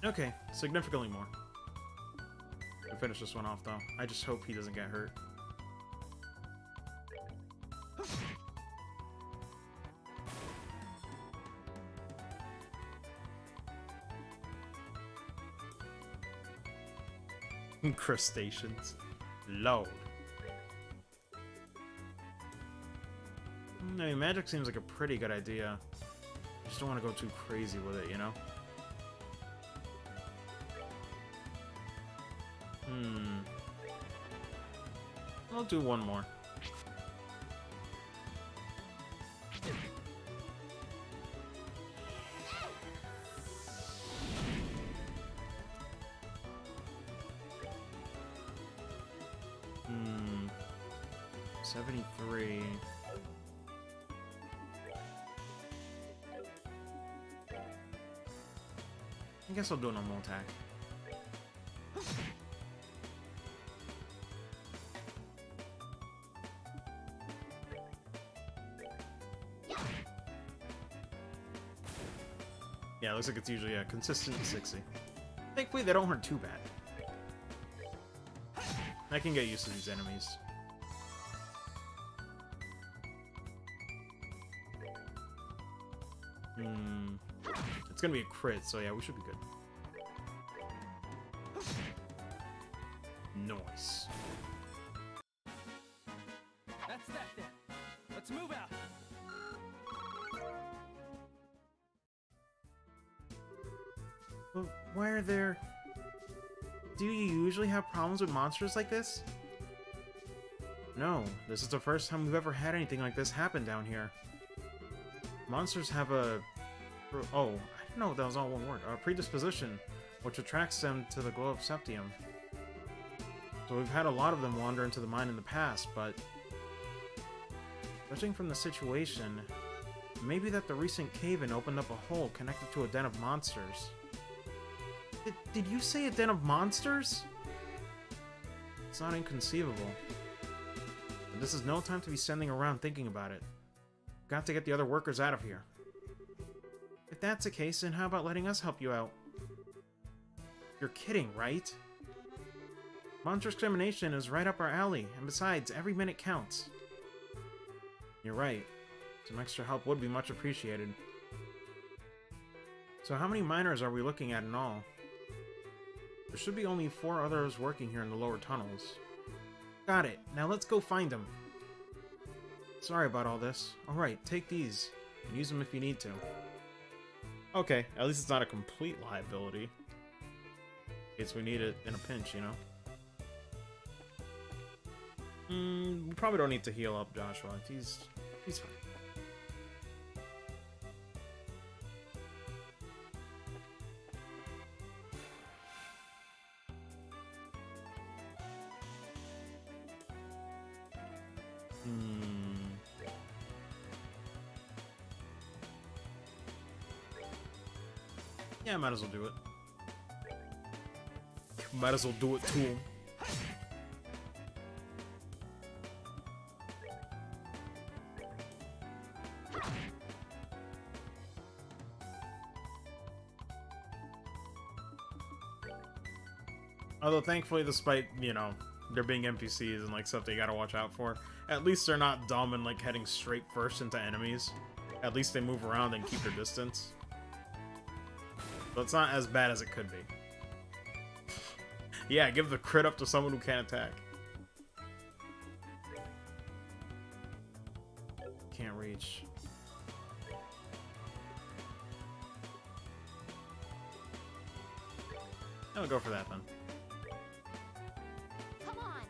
Okay, significantly more. We'll finish this one off though. I just hope he doesn't get hurt. Crustaceans. Load. I mean, magic seems like a pretty good idea. I just don't want to go too crazy with it, you know? I'll do one more. Hmm. 73. I guess I'll do a normal attack. Yeah, it looks like it's usually a consistent 60. Thankfully, they don't hurt too bad. I can get used to these enemies. It's gonna be a crit, so yeah, we should be good. Nice. That's that then. Let's move out. But why are there... Do you usually have problems with monsters like this? No, this is the first time we've ever had anything like this happen down here. Monsters have a... Oh, I didn't know that was all one word. A predisposition, which attracts them to the glow of Septium. So we've had a lot of them wander into the mine in the past, but... Judging from the situation, maybe that the recent cave-in opened up a hole connected to a den of monsters. Did you say a den of monsters? It's not inconceivable. But this is no time to be sending around thinking about it. Got to get the other workers out of here. If that's the case, then how about letting us help you out? You're kidding, right? Monster extermination is right up our alley, and besides, every minute counts. You're right. Some extra help would be much appreciated. So how many miners are we looking at in all? There should be only 4 others working here in the lower tunnels. Got it. Now let's go find them. Sorry about all this. Alright, take these. And use them if you need to. Okay, at least it's not a complete liability. In case we need it in a pinch, you know? We probably don't need to heal up Joshua. He's fine. Yeah, might as well do it. Might as well do it to him. Although, thankfully, despite, you know, there being NPCs and, like, stuff that you gotta watch out for, at least they're not dumb and, like, heading straight first into enemies. At least they move around and keep their distance. So it's not as bad as it could be. Yeah, give the crit up to someone who can't attack. Can't reach. I'll go for that then. Come on.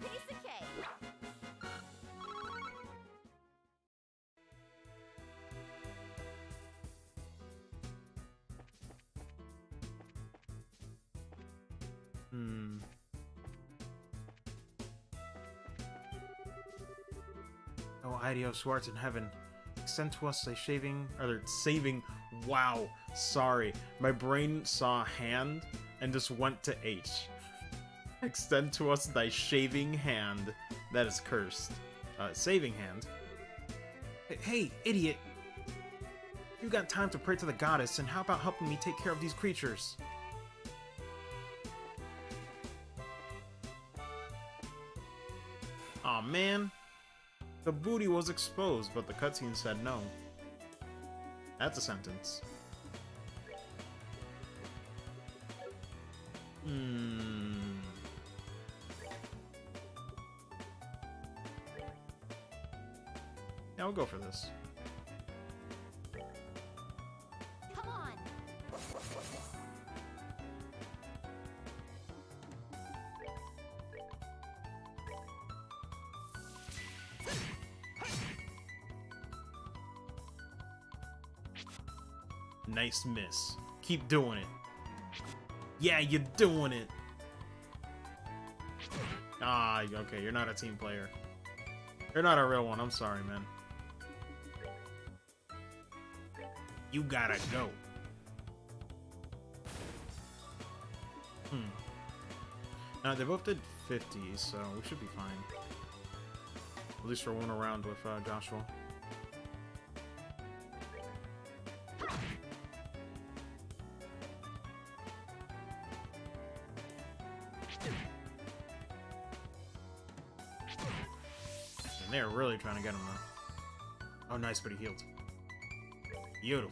Piece of cake. Oh, Idios, who art in heaven, extend to us thy saving. Wow, sorry. My brain saw hand and just went to H. Extend to us thy shaving hand that is cursed. Saving hand. Hey, idiot! You got time to pray to the goddess, and how about helping me take care of these creatures? Aw, man. The booty was exposed, but the cutscene said no. That's a sentence. Yeah, we'll go for this. Come on. Nice miss. Keep doing it. Yeah, you're doing it. Ah, okay, you're not a team player. You're not a real one, I'm sorry, man. You gotta go. Now, they both did 50, so we should be fine. At least for one around with Joshua. And they're really trying to get him, though. Oh, nice, but he healed. Beautiful.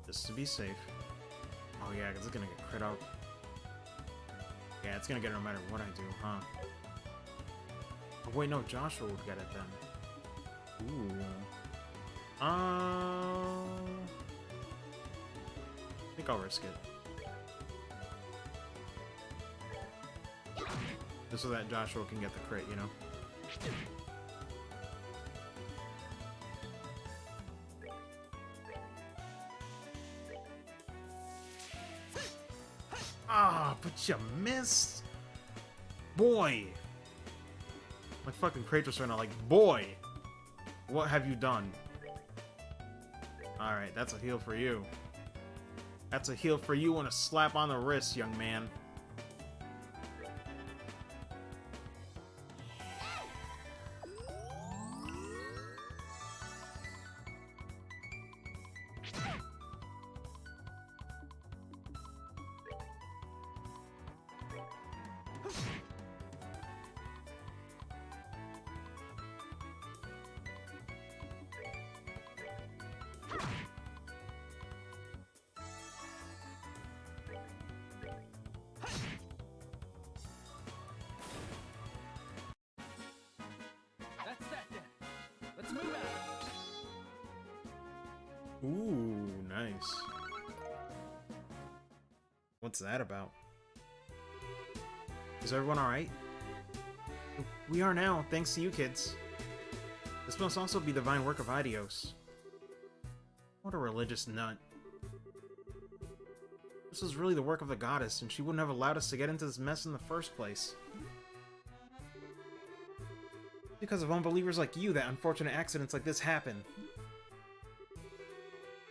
Just to be safe. Oh yeah, because it's gonna get crit up. Yeah, it's gonna get it no matter what I do, huh? Oh, wait, no, Joshua would get it then. Ooh. I think I'll risk it. Just so that Joshua can get the crit, you know? Ah, but you missed! Boy! My fucking Kratos right now, like, boy! What have you done? Alright, that's a heal for you. That's a heal for you and a slap on the wrist, young man. That's that then. Let's move out. Ooh, nice. What's that about? Is everyone alright? We are now, thanks to you kids. This must also be the divine work of Idios. What a religious nut. This was really the work of the goddess, and she wouldn't have allowed us to get into this mess in the first place. Because of unbelievers like you that unfortunate accidents like this happen.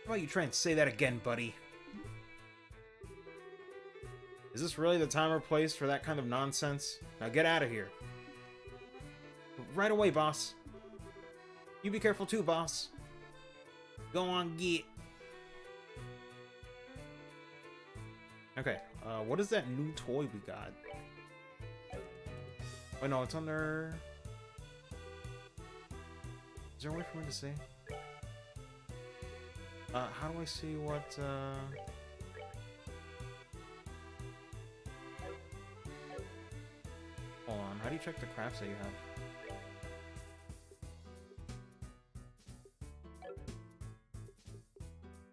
How about you try and say that again, buddy? Is this really the time or place for that kind of nonsense? Now get out of here. Right away, boss. You be careful too, boss. Go on, get. Okay, what is that new toy we got? Oh no, it's under... Is there a way for me to see? How do I see what, Hold on, how do you check the crafts that you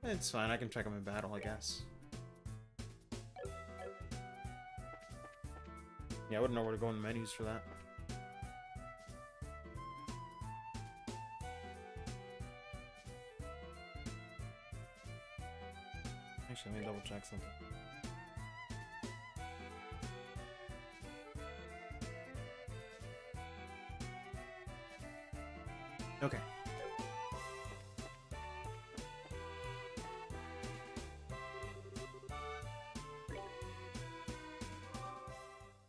have? It's fine, I can check them in battle, I guess. Yeah, I wouldn't know where to go in the menus for that. Actually, let me double check something. Okay.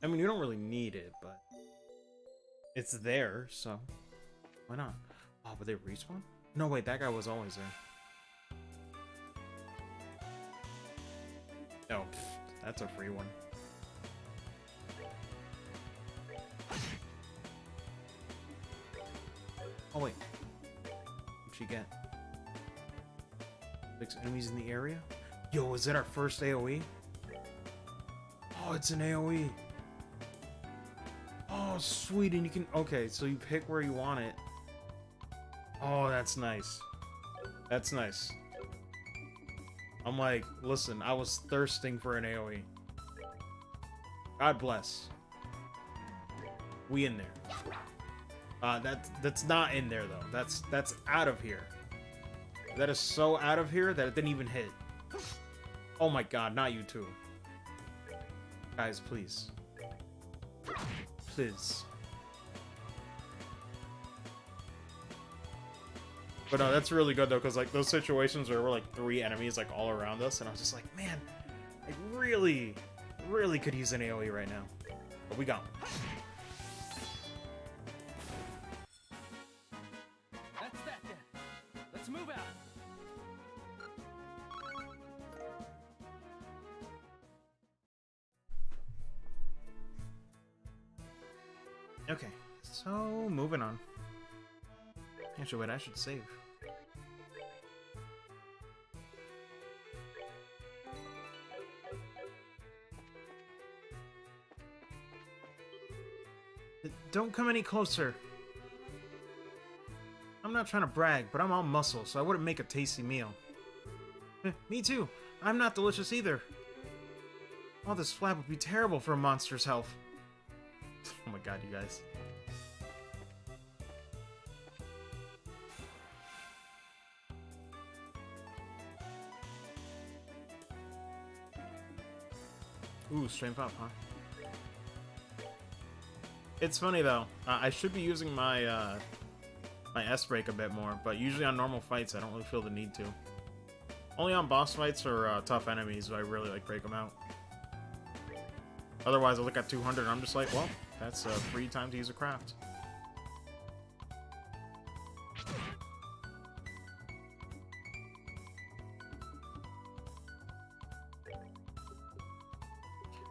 I mean, you don't really need it, but it's there, so why not? Oh, but they respawn? No, wait, that guy was always there. Oh, pfft, that's a free one. Oh, wait. What'd she get? 6 enemies in the area? Yo, is that our first AoE? Oh, it's an AoE. Oh, sweet, and you can... Okay, so you pick where you want it. Oh, that's nice. That's nice. I'm like, listen, I was thirsting for an AoE. God bless. We in there. That's not in there, though. That's out of here. That is so out of here that it didn't even hit. Oh my god, not you too. Guys, please. Please. But no, that's really good though, because like those situations where we're like 3 enemies like all around us, and I was just like, man, I really, really could use an AoE right now. But we got one. That's that then. Let's move out. Okay, so moving on. Actually, wait, I should save. Don't come any closer. I'm not trying to brag, but I'm all muscle, so I wouldn't make a tasty meal. Me too. I'm not delicious either. All this flab would be terrible for a monster's health. Oh my god, you guys. Ooh, strength up, huh? It's funny though. I should be using my my S break a bit more, but usually on normal fights I don't really feel the need to. Only on boss fights or tough enemies do I really like break them out. Otherwise, I look at 200 and I'm just like, well, that's free time to use a craft.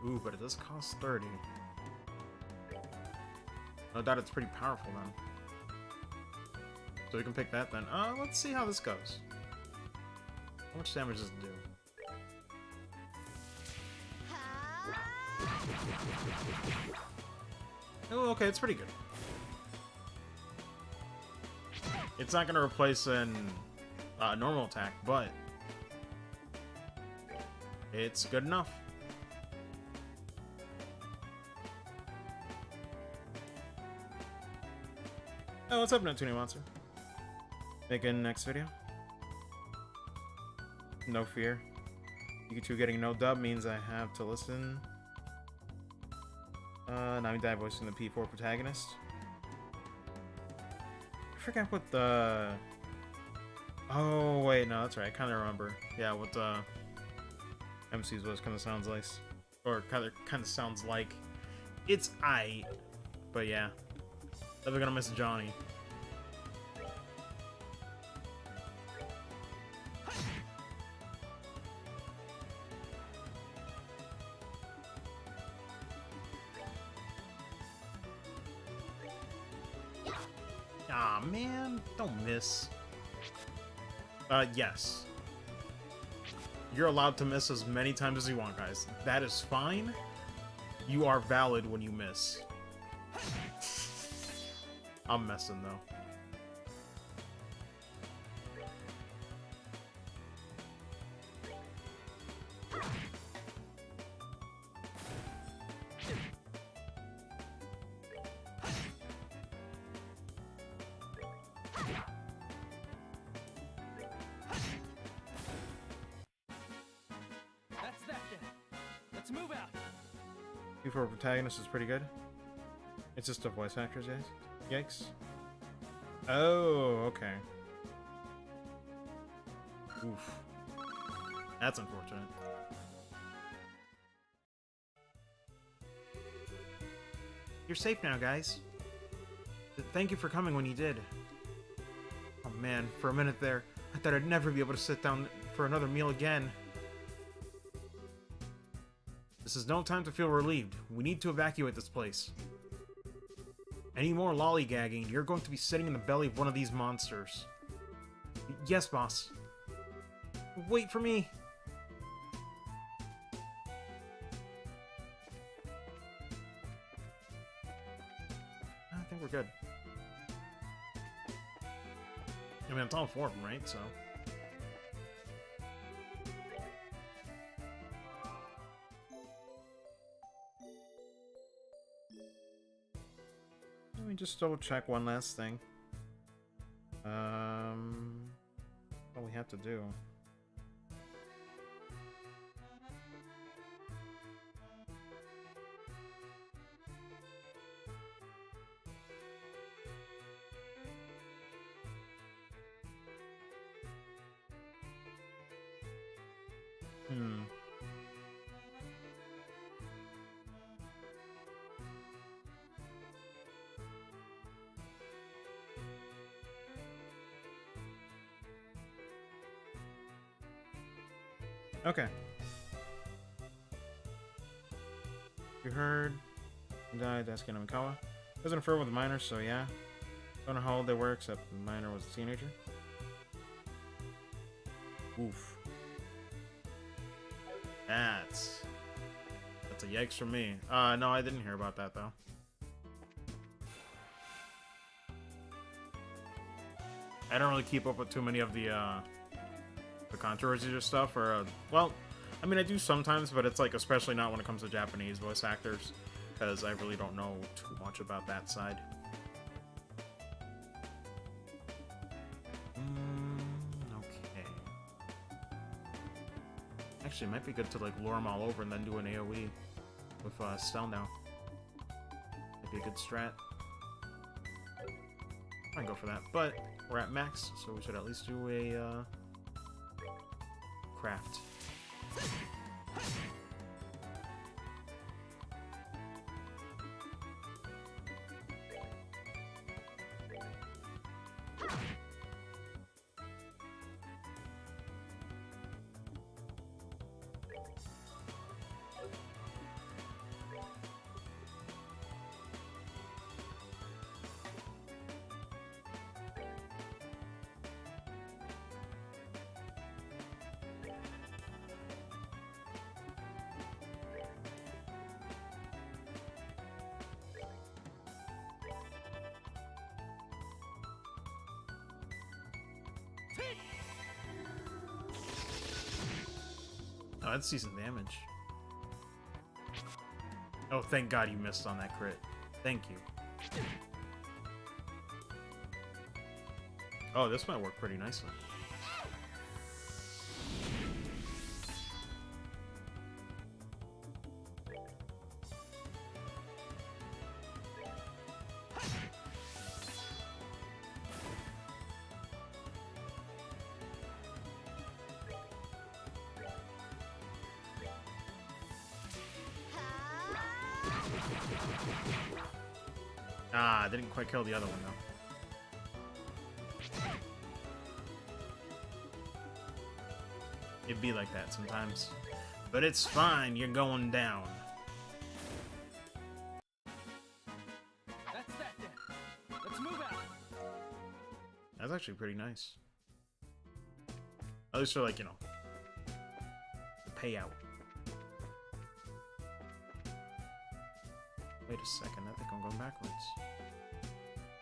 Ooh, but it does cost 30. No doubt it's pretty powerful then. So we can pick that then. Let's see how this goes. How much damage does it do? Oh, okay, it's pretty good. It's not going to replace an normal attack, but it's good enough. Oh, what's up, Neptune Monster? Making next video. No fear. Pikachu getting no dub means I have to listen. Namidai voicing the P4 protagonist. I forget what the... Oh, wait, no, that's right. I kind of remember. Yeah, what the MC's voice kind of sounds like. Or kind of sounds like. It's aight. But yeah. Never gonna miss Johnny. Aw, man. Don't miss. Yes. You're allowed to miss as many times as you want, guys. That is fine. You are valid when you miss. I'm messing, though. That's that then. Let's move out. P4 protagonist is pretty good. It's just a voice actors, guys. Yikes. Oh, okay. Oof. That's unfortunate. You're safe now, guys. Thank you for coming when you did. Oh man, for a minute there, I thought I'd never be able to sit down for another meal again. This is no time to feel relieved. We need to evacuate this place. Any more lollygagging, you're going to be sitting in the belly of one of these monsters. Yes, boss. Wait for me. I think we're good. I mean, it's all four of them, right? So... Let me just double check one last thing. What we have to do. Okay. You heard. He died, asking Namikawa. Doesn't infer with the minor, so yeah. Don't know how old they were, except the minor was a teenager. Oof. That's a yikes from me. No, I didn't hear about that, though. I don't really keep up with too many of the controversies or stuff, or well, I mean I do sometimes, but it's like especially not when it comes to Japanese voice actors, because I really don't know too much about that side. Okay. Actually, it might be good to like lure them all over and then do an AoE with Stell now. Might be a good strat. I can go for that, but we're at max, so we should at least do a craft. Oh, that's decent damage. Oh, thank God you missed on that crit. Thank you. Oh, this might work pretty nicely. Ah, didn't quite kill the other one, though. It'd be like that sometimes. But it's fine, you're going down. That's that then. Let's move out. That's actually pretty nice. At least for, like, you know, payout. Wait a second, I think I'm going backwards.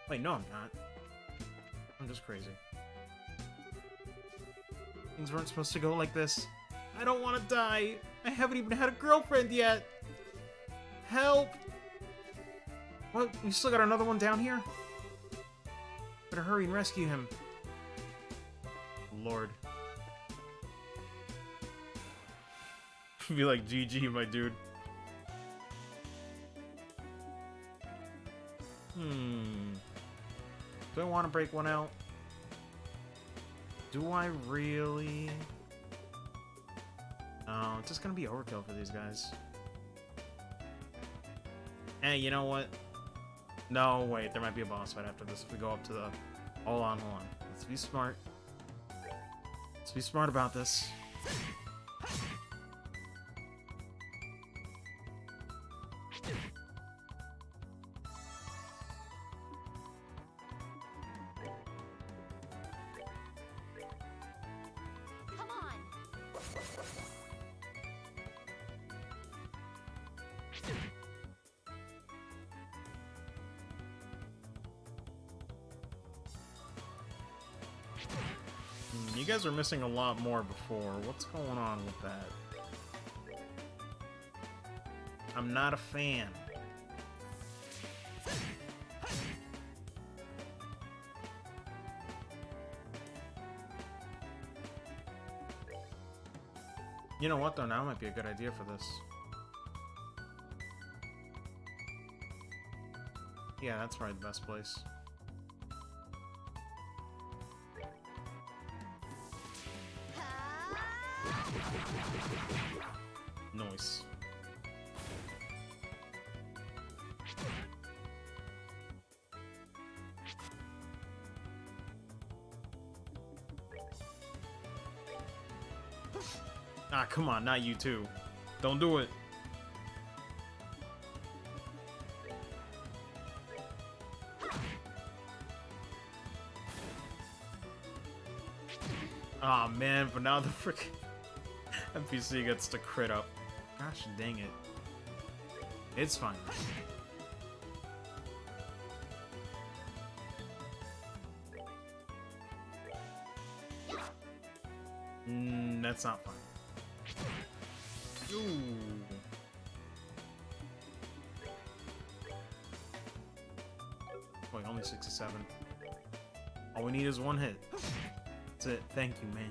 Wait, no I'm not. I'm just crazy. Things weren't supposed to go like this. I don't want to die. I haven't even had a girlfriend yet. Help! What? We still got another one down here? Better hurry and rescue him. Lord. Be like, GG, my dude. Do I want to break one out? Do I really? Oh, it's just gonna be overkill for these guys. Hey, you know what? No, wait, there might be a boss fight after this if we go up to the... Hold on. Let's be smart. Let's be smart about this. Come on. You guys are missing a lot more before. What's going on with that? I'm not a fan. You know what, though? Now might be a good idea for this. Yeah, that's probably the best place. Nice. Ah, come on, not you too. Don't do it. Aw, man, but now the frickin' NPC gets to crit up. Gosh dang it. It's fine. That's not fun. Ooh. Wait, only 67. All we need is one hit. That's it. Thank you, man.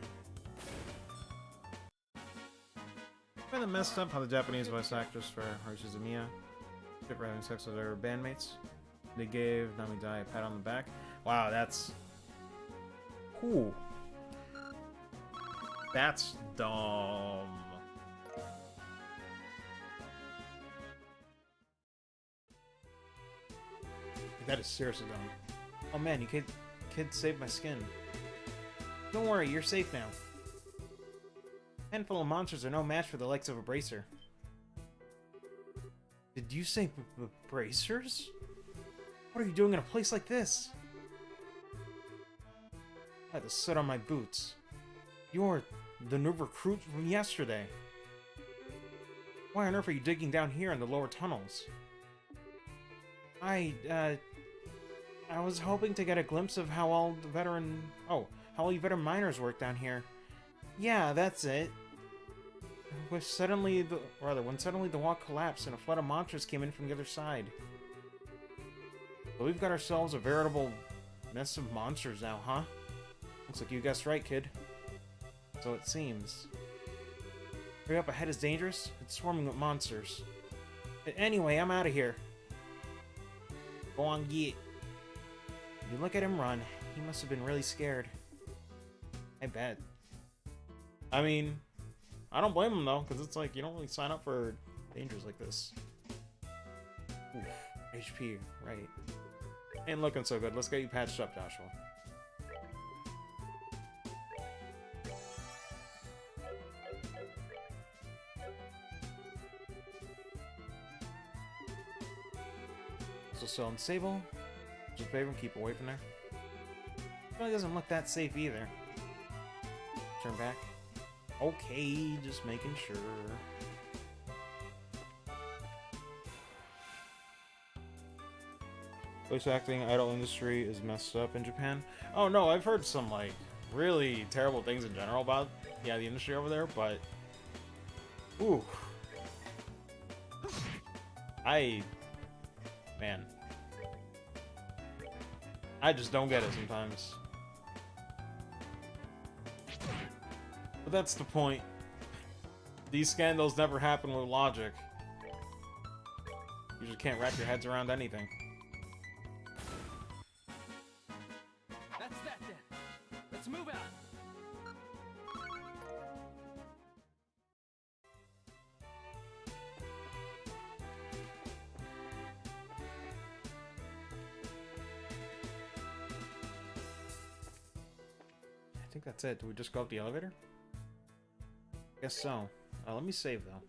I find it messed up how the Japanese voice actress for Haruhi Suzumiya for having sex with her bandmates. They gave Nami Dai a pat on the back. Wow, that's cool. That's dumb. That is seriously dumb. Oh man, you kid saved my skin. Don't worry, you're safe now. A handful of monsters are no match for the likes of a bracer. Did you say bracers? What are you doing in a place like this? I had to sit on my boots. You're the new recruit from yesterday. Why on earth are you digging down here in the lower tunnels? I was hoping to get a glimpse of how all you veteran miners work down here. Yeah, that's it. When suddenly the wall collapsed and a flood of monsters came in from the other side. So we've got ourselves a veritable mess of monsters now, huh? Looks like you guessed right, kid. So it seems. Way up ahead is dangerous. It's swarming with monsters. Anyway, I'm out of here. Go on, get. You look at him run. He must have been really scared. I bet. I mean, I don't blame him though, because it's like you don't really sign up for dangers like this. Oof, HP, right. Ain't looking so good. Let's get you patched up, Joshua. So still unstable. Just favor him, keep away from there. Really doesn't look that safe either. Turn back. Okay, just making sure. Voice acting idol industry is messed up in Japan. Oh no, I've heard some like really terrible things in general about the industry over there, but ooh. Man. I just don't get it sometimes. But that's the point. These scandals never happen with logic. You just can't wrap your heads around anything. That's that then. Let's move out. I think that's it. Do we just go up the elevator? Guess so. Let me save though.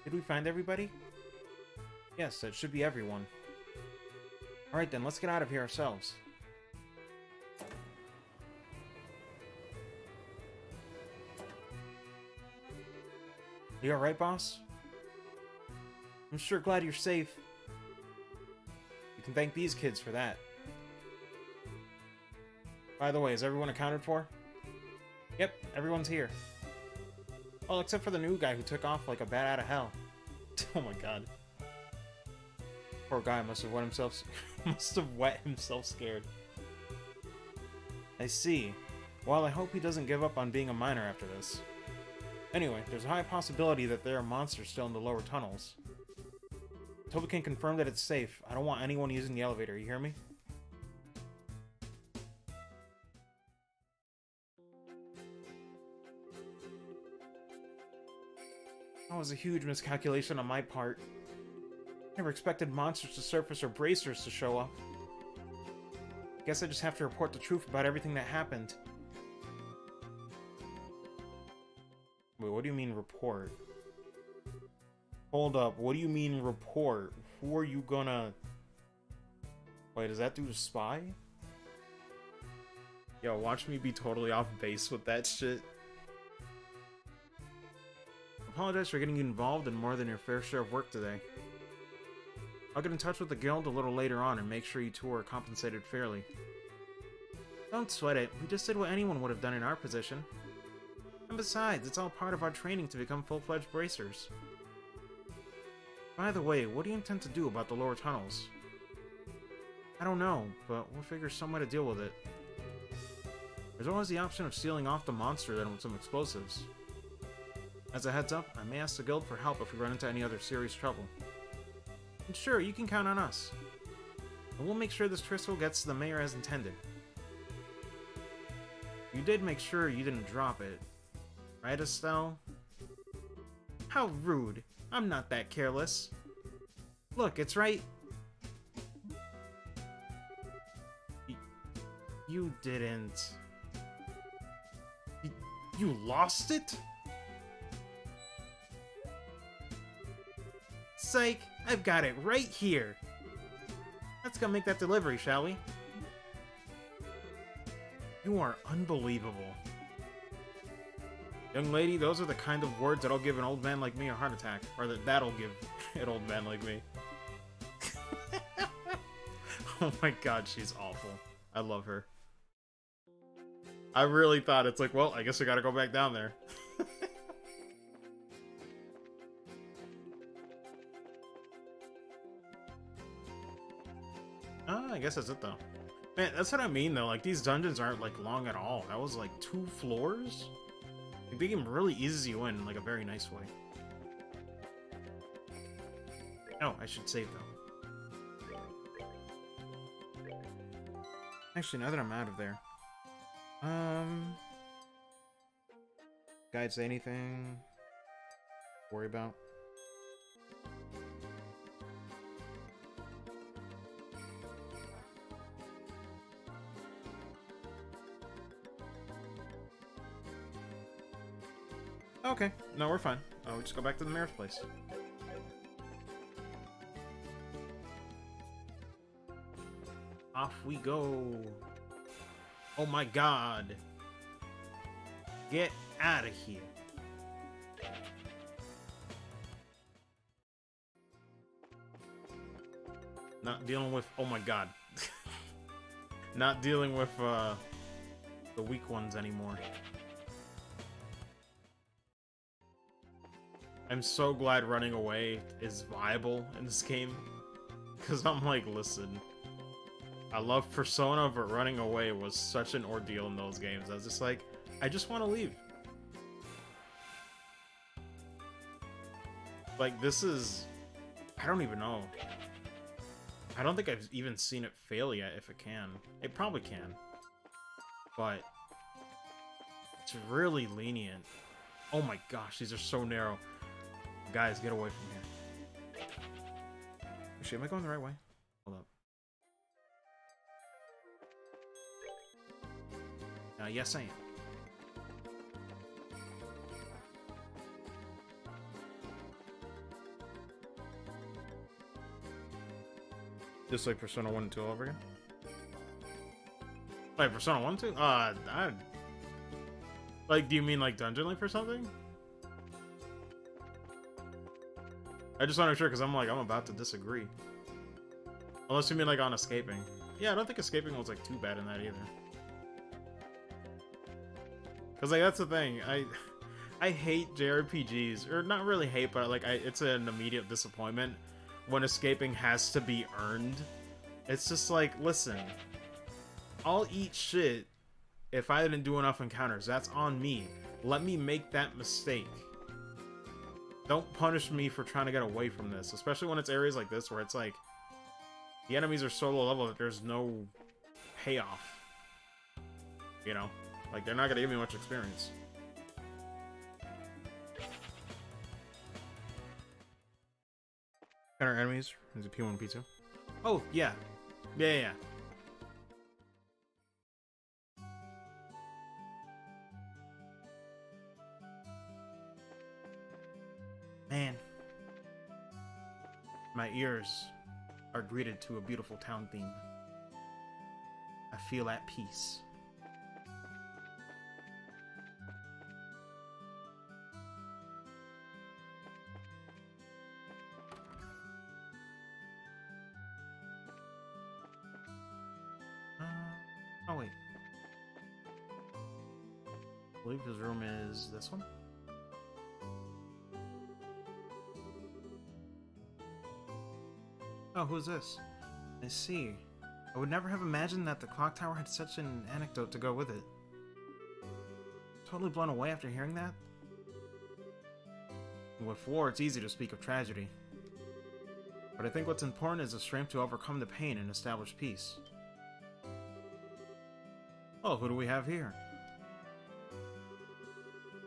Did we find everybody? Yes, that should be everyone. Alright then, let's get out of here ourselves. You alright, boss? I'm sure glad you're safe. You can thank these kids for that. By the way, is everyone accounted for? Yep, everyone's here. Oh, except for the new guy who took off like a bat out of hell. Oh my god. Poor guy must have wet himself scared. I see. Well, I hope he doesn't give up on being a miner after this. Anyway, there's a high possibility that there are monsters still in the lower tunnels. Until we can confirm that it's safe, I don't want anyone using the elevator, you hear me? That was a huge miscalculation on my part. Never expected monsters to surface or bracers to show up. Guess I just have to report the truth about everything that happened. Wait, what do you mean report? Hold up, what do you mean report? Who are you gonna... Wait, is that dude a spy? Yo, watch me be totally off base with that shit. Apologize for getting you involved in more than your fair share of work today. I'll get in touch with the guild a little later on and make sure you two are compensated fairly. Don't sweat it, we just did what anyone would have done in our position. And besides, it's all part of our training to become full-fledged bracers. By the way, what do you intend to do about the lower tunnels? I don't know, but we'll figure some way to deal with it. There's always the option of sealing off the monster then with some explosives. As a heads up, I may ask the guild for help if we run into any other serious trouble. And sure, you can count on us. And we'll make sure this Tristle gets to the mayor as intended. You did make sure you didn't drop it. Right, Estelle? How rude. I'm not that careless. Look, it's right... You didn't... You lost it? Psych! I've got it right here! Let's go make that delivery, shall we? You are unbelievable. Young lady, those are the kind of words that'll give an old man like me a heart attack. Or that'll give an old man like me. Oh my god, she's awful. I love her. I really thought it's like, well, I guess I gotta go back down there. I guess that's it though. Man, that's what I mean though, like these dungeons aren't like long at all. That was like 2 floors? Like, they can really ease you in like a very nice way. Oh, I should save though. Actually, now that I'm out of there. Guide say anything? Worry about? Okay, no, we're fine. We just go back to the mayor's place. Off we go. Oh my god. Get out of here. Not dealing with... Oh my god. Not dealing with the weak ones anymore. I'm so glad running away is viable in this game. Because I'm like, listen. I love Persona, but running away was such an ordeal in those games. I was just like, I just want to leave. Like, this is... I don't even know. I don't think I've even seen it fail yet, if it can. It probably can. But... it's really lenient. Oh my gosh, these are so narrow. Guys, get away from here. Actually, am I going the right way? Hold up. Yes, I am. Just like Persona 1 and 2 all over again? Wait, Persona 1 and 2? Like, do you mean like Dungeon Link or something? I just want to make sure, because I'm about to disagree. Unless you mean like on escaping. Yeah, I don't think escaping was like too bad in that either. Because like that's the thing, I hate JRPGs, or not really hate, but like it's an immediate disappointment when escaping has to be earned. It's just like, listen, I'll eat shit if I didn't do enough encounters. That's on me. Let me make that mistake. Don't punish me for trying to get away from this, especially when it's areas like this where it's like the enemies are so low level that there's no payoff. You know? Like, they're not gonna give me much experience. Counter enemies. Is it P1 and P2? Oh, yeah. Yeah. Man. My ears are greeted to a beautiful town theme. I feel at peace. Oh wait. I believe his room is this one? Oh, who's this? I see. I would never have imagined that the clock tower had such an anecdote to go with it. Totally blown away after hearing that. With war, it's easy to speak of tragedy. But I think what's important is the strength to overcome the pain and establish peace. Oh, who do we have here?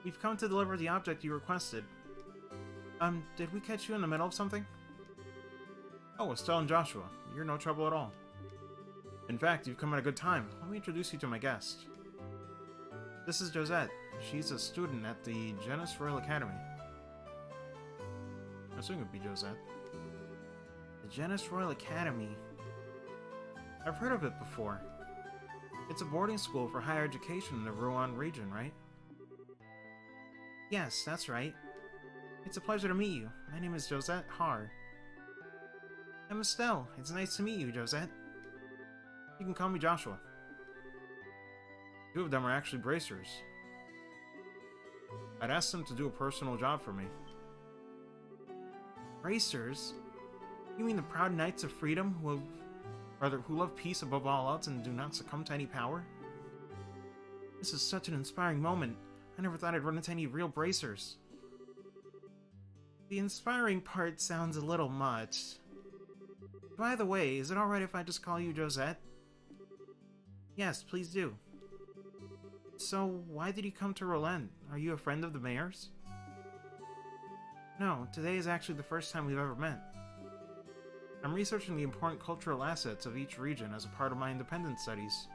We've come to deliver the object you requested. Did we catch you in the middle of something? Oh, Estelle and Joshua. You're no trouble at all. In fact, you've come at a good time. Let me introduce you to my guest. This is Josette. She's a student at the Genis Royal Academy. I assume it would be Josette. The Genis Royal Academy. I've heard of it before. It's a boarding school for higher education in the Rouen region, right? Yes, that's right. It's a pleasure to meet you. My name is Josette Har. I'm Estelle. It's nice to meet you, Josette. You can call me Joshua. Two of them are actually bracers. I'd asked them to do a personal job for me. Bracers? You mean the proud knights of freedom who love peace above all else and do not succumb to any power? This is such an inspiring moment. I never thought I'd run into any real bracers. The inspiring part sounds a little much. By the way, is it alright if I just call you Josette? Yes, please do. So, why did you come to Rouen? Are you a friend of the mayor's? No, today is actually the first time we've ever met. I'm researching the important cultural assets of each region as a part of my independence studies.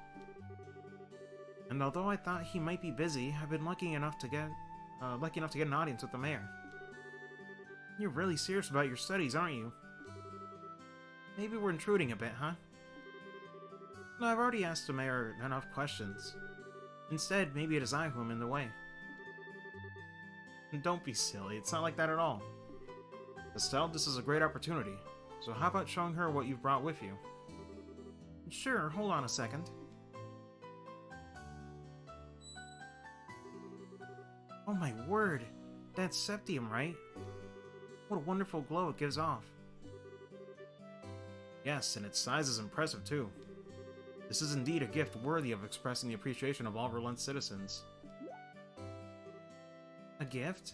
And although I thought he might be busy, I've been lucky enough to get an audience with the mayor. You're really serious about your studies, aren't you? Maybe we're intruding a bit, huh? No, I've already asked the mayor enough questions. Instead, maybe it is I who am in the way. Don't be silly, it's not like that at all. Estelle, this is a great opportunity, so how about showing her what you've brought with you? Sure, hold on a second. Oh my word! That's septium, right? What a wonderful glow it gives off. Yes, and its size is impressive too. This is indeed a gift worthy of expressing the appreciation of all Verlin citizens. A gift?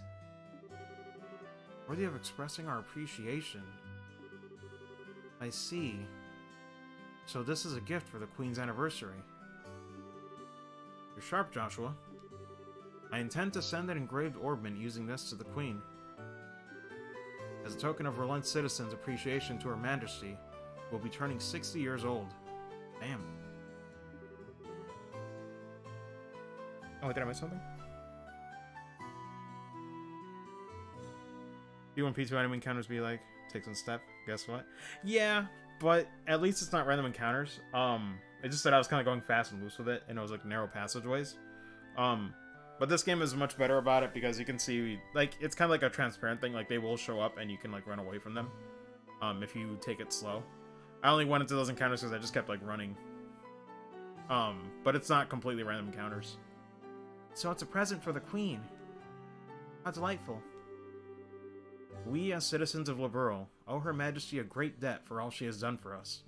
Worthy of expressing our appreciation. I see. So this is a gift for the Queen's anniversary. You're sharp, Joshua. I intend to send an engraved ornament using this to the Queen. As a token of Verlin citizens' appreciation to Her Majesty, we'll be turning 60 years old. Damn. Oh, did I miss something? You want P2 enemy encounters be like, take one step, guess what? Yeah, but at least it's not random encounters. It just said I was kind of going fast and loose with it, and it was like narrow passageways. But this game is much better about it because you can see, like, it's kind of like a transparent thing, like they will show up and you can like run away from them, if you take it slow. I only went into those encounters because I just kept like running. But it's not completely random encounters. So it's a present for the Queen. How delightful. We, as citizens of Liberl, owe Her Majesty a great debt for all she has done for us.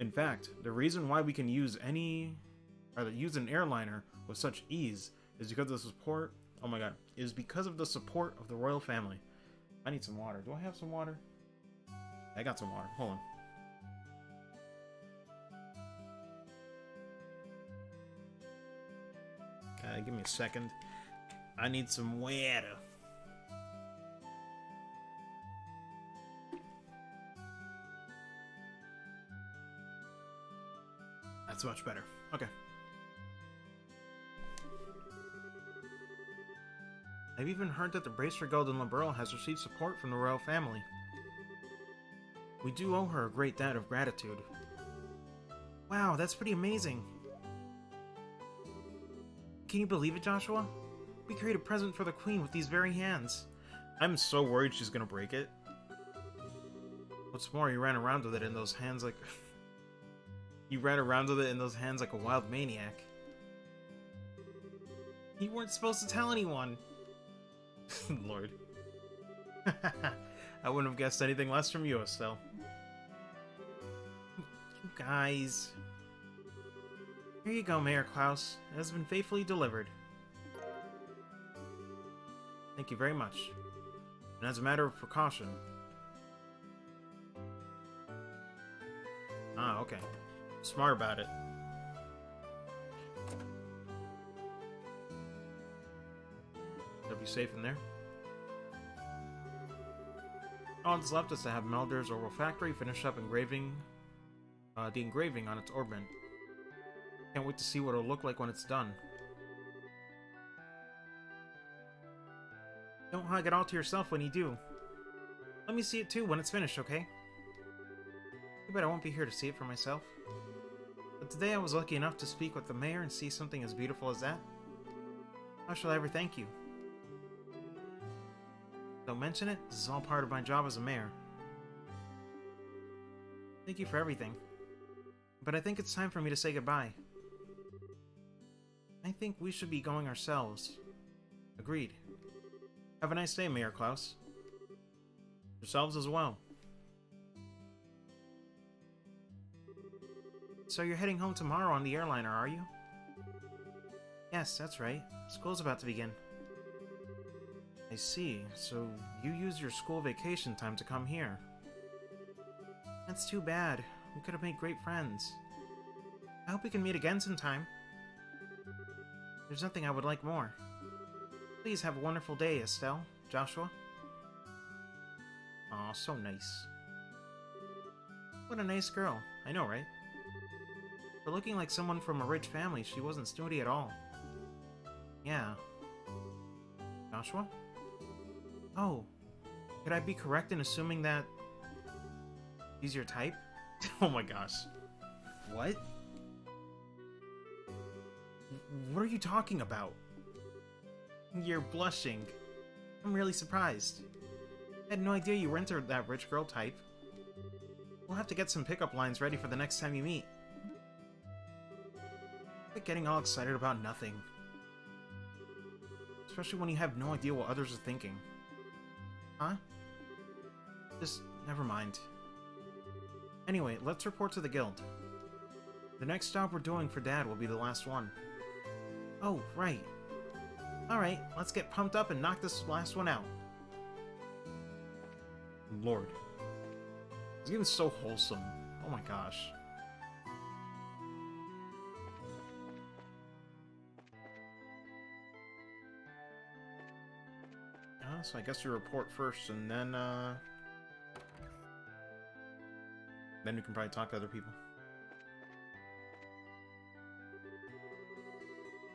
In fact, the reason why we can use an airliner with such ease is because of the support. Oh my god, is because of the support of the royal family. I need some water. Do I have some water? I got some water. Hold on. Okay, give me a second. I need some water. That's much better. Okay. I've even heard that the Bracer Guild in Liberl has received support from the royal family. We do owe her a great debt of gratitude. Wow, that's pretty amazing. Can you believe it, Joshua? We created a present for the Queen with these very hands. I'm so worried she's gonna break it. What's more, you ran around with it in those hands like... You ran around with it in those hands like a wild maniac. You weren't supposed to tell anyone. Lord. I wouldn't have guessed anything less from you, Estelle. You guys. Here you go, Mayor Klaus. It has been faithfully delivered. Thank you very much. And as a matter of precaution, Ah, okay. Smart about it. They'll be safe in there. All that's left is to have Melder's Oral Factory finish up engraving the engraving on its ornament. Can't wait to see what it'll look like when it's done. Don't hug it all to yourself when you do. Let me see it too when it's finished, okay? Too bad I won't be here to see it for myself. But today I was lucky enough to speak with the mayor and see something as beautiful as that. How shall I ever thank you? Don't mention it, this is all part of my job as a mayor. Thank you for everything. But I think it's time for me to say goodbye. I think we should be going ourselves. Agreed. Have a nice day, Mayor Klaus. Yourselves as well. So you're heading home tomorrow on the airliner, are you? Yes, that's right. School's about to begin. I see. So you used your school vacation time to come here. That's too bad. We could have made great friends. I hope we can meet again sometime. There's nothing I would like more. Please have a wonderful day, Estelle. Joshua. Aw, so nice. What a nice girl. I know, right? For looking like someone from a rich family, she wasn't snooty at all. Yeah. Joshua? Oh. Could I be correct in assuming that he's your type? Oh my gosh. What? What are you talking about? You're blushing. I'm really surprised. I had no idea you were into that rich girl type. We'll have to get some pickup lines ready for the next time you meet. Quit getting all excited about nothing. Especially when you have no idea what others are thinking. Huh? Just never mind. Anyway, let's report to the guild. The next job we're doing for Dad will be the last one. Oh, right. Alright, let's get pumped up and knock this last one out. Lord. It's getting so wholesome. Oh my gosh. So I guess you report first, and then you can probably talk to other people.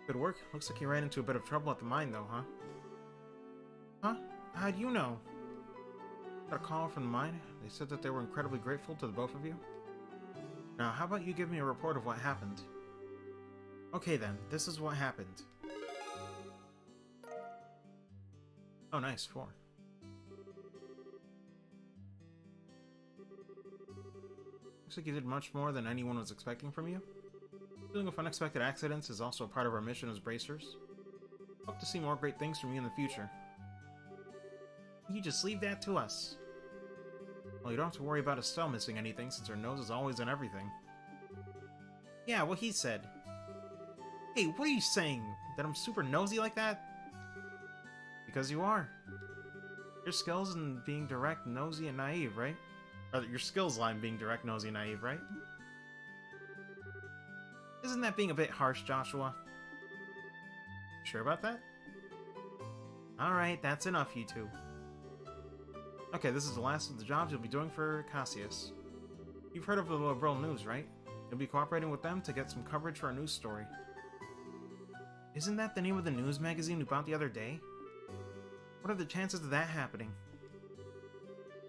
Good work. Looks like you ran into a bit of trouble at the mine, though, huh? Huh? How'd you know? Got a call from the mine. They said that they were incredibly grateful to the both of you. Now, how about you give me a report of what happened? Okay then, this is what happened. Oh, nice, 4. Looks like you did much more than anyone was expecting from you. Dealing with unexpected accidents is also a part of our mission as bracers. Hope to see more great things from you in the future. You just leave that to us. Well, you don't have to worry about Estelle missing anything since her nose is always in everything. Yeah, what he said. Hey, what are you saying? That I'm super nosy like that? Because you are. Your skills in being direct, nosy, and naive, right? Or your skills lie in being direct, nosy, and naive, right? Isn't that being a bit harsh, Joshua? Sure about that? Alright, that's enough, you two. Okay, this is the last of the jobs you'll be doing for Cassius. You've heard of the Liberal News, right? You'll be cooperating with them to get some coverage for a news story. Isn't that the name of the news magazine we bought the other day? What are the chances of that happening?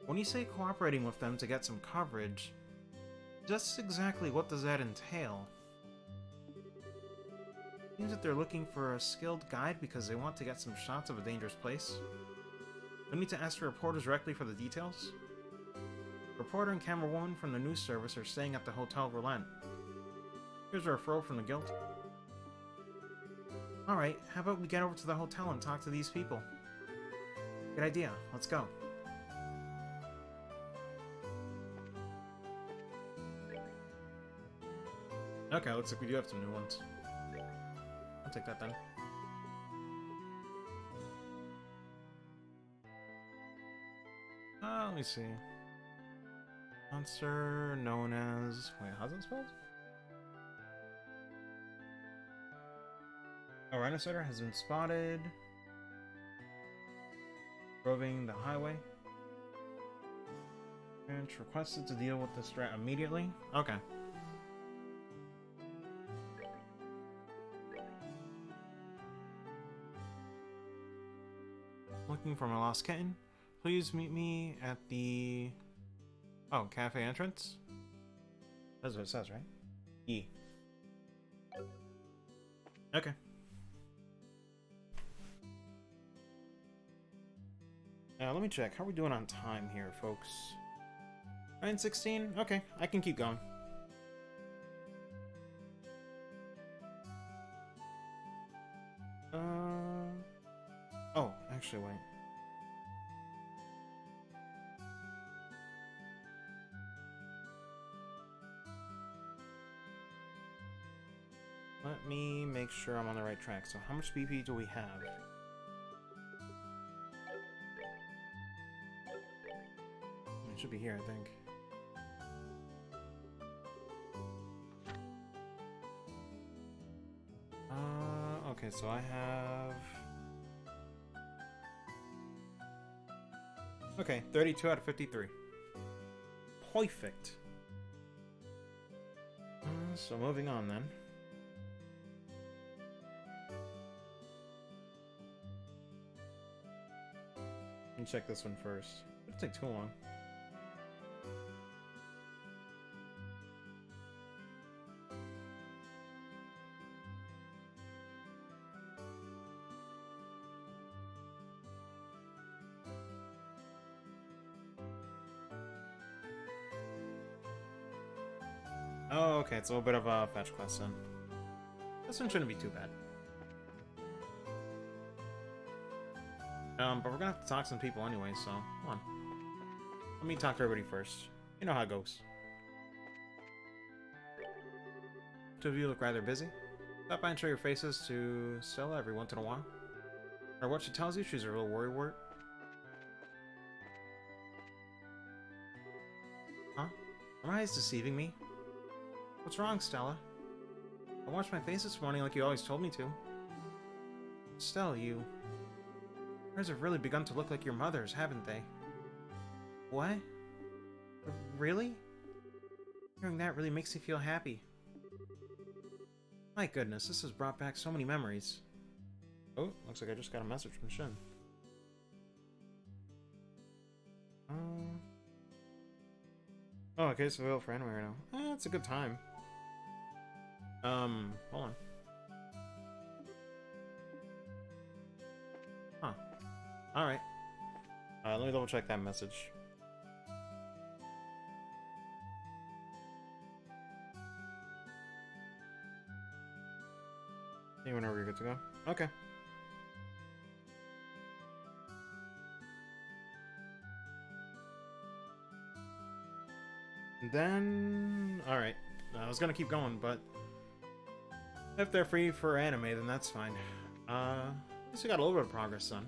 When you say cooperating with them to get some coverage, just exactly what does that entail? Seems that they're looking for a skilled guide because they want to get some shots of a dangerous place. We need to ask the reporters directly for the details. Reporter and camerawoman from the news service are staying at the Hotel Relent. Here's a referral from the guild. Alright, how about we get over to the hotel and talk to these people? Good idea, let's go. Okay, looks like we do have some new ones. I'll take that then. Let me see. Monster known as... Wait, how's it spelled? A rhinoceros has been spotted. Roving the highway. And requested to deal with this threat immediately. Okay. Looking for my lost kitten. Please meet me at the... Oh, cafe entrance? That's what it says, right? E. Okay. Let me check. How are we doing on time here, folks? 9:16? Okay, I can keep going. Oh, actually, wait. Let me make sure I'm on the right track. So how much BP do we have? It should be here, I think. Okay, so I have... Okay, 32 out of 53. Perfect. So moving on then. Let me check this one first. It'll take too long. Oh, okay, it's a little bit of a fetch quest then. This one shouldn't be too bad. But we're gonna have to talk to some people anyway, so come on. Let me talk to everybody first. You know how it goes. Two of you look rather busy. Stop by and show your faces to Stella every once in a while. Or what she tells you, she's a real worrywart. Huh? Are my eyes deceiving me? What's wrong, Stella? I washed my face this morning like you always told me to. Stella, you... Yours have really begun to look like your mother's, haven't they? What? Really? Hearing that really makes me feel happy. My goodness, this has brought back so many memories. Oh, looks like I just got a message from Shin. Oh, okay, so available for anime right now. It's a good time. Hold on. Huh. Alright. Let me double check that message. See you whenever you're good to go. Okay. Then... Alright. I was gonna keep going, but... If they're free for anime, then that's fine. At least we got a little bit of progress done.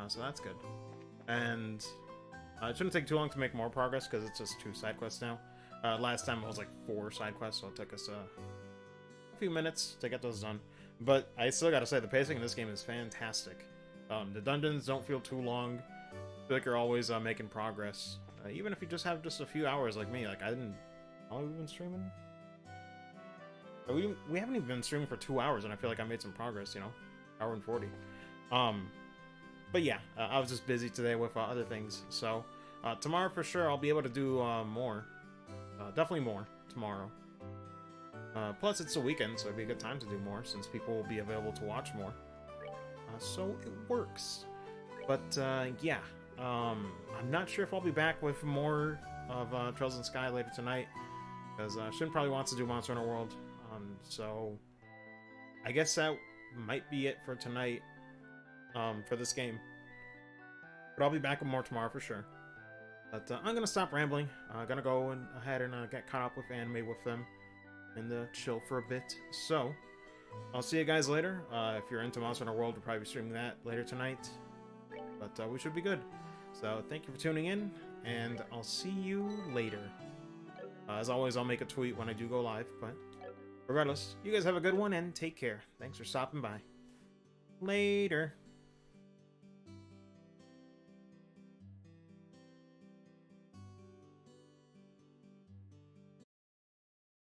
So that's good. And... it shouldn't take too long to make more progress, because it's just 2 side quests now. Last time it was like 4 side quests, so it took us a few minutes to get those done. But I still gotta say, the pacing in this game is fantastic. The dungeons don't feel too long. I feel like you're always making progress. Even if you just have just a few hours like me. Like, I didn't... How long have we been streaming? We haven't even been streaming for 2 hours, and I feel like I made some progress, you know? Hour and 40. But yeah, I was just busy today with other things. So, tomorrow for sure I'll be able to do more. Definitely more tomorrow. Plus, it's a weekend, so it'd be a good time to do more, since people will be available to watch more. So it works. But, yeah. I'm not sure if I'll be back with more of Trails in Sky later tonight, because Shin probably wants to do Monster Hunter World. So I guess that might be it for tonight, for this game. But I'll be back with more tomorrow for sure. But I'm gonna stop rambling. I'm gonna go ahead and get caught up with anime with them and chill for a bit. So I'll see you guys later. If you're into Monster Hunter World, we'll probably be streaming that later tonight. But we should be good. So thank you for tuning in, and I'll see you later. As always, I'll make a tweet when I do go live, but regardless, you guys have a good one and take care. Thanks for stopping by. Later.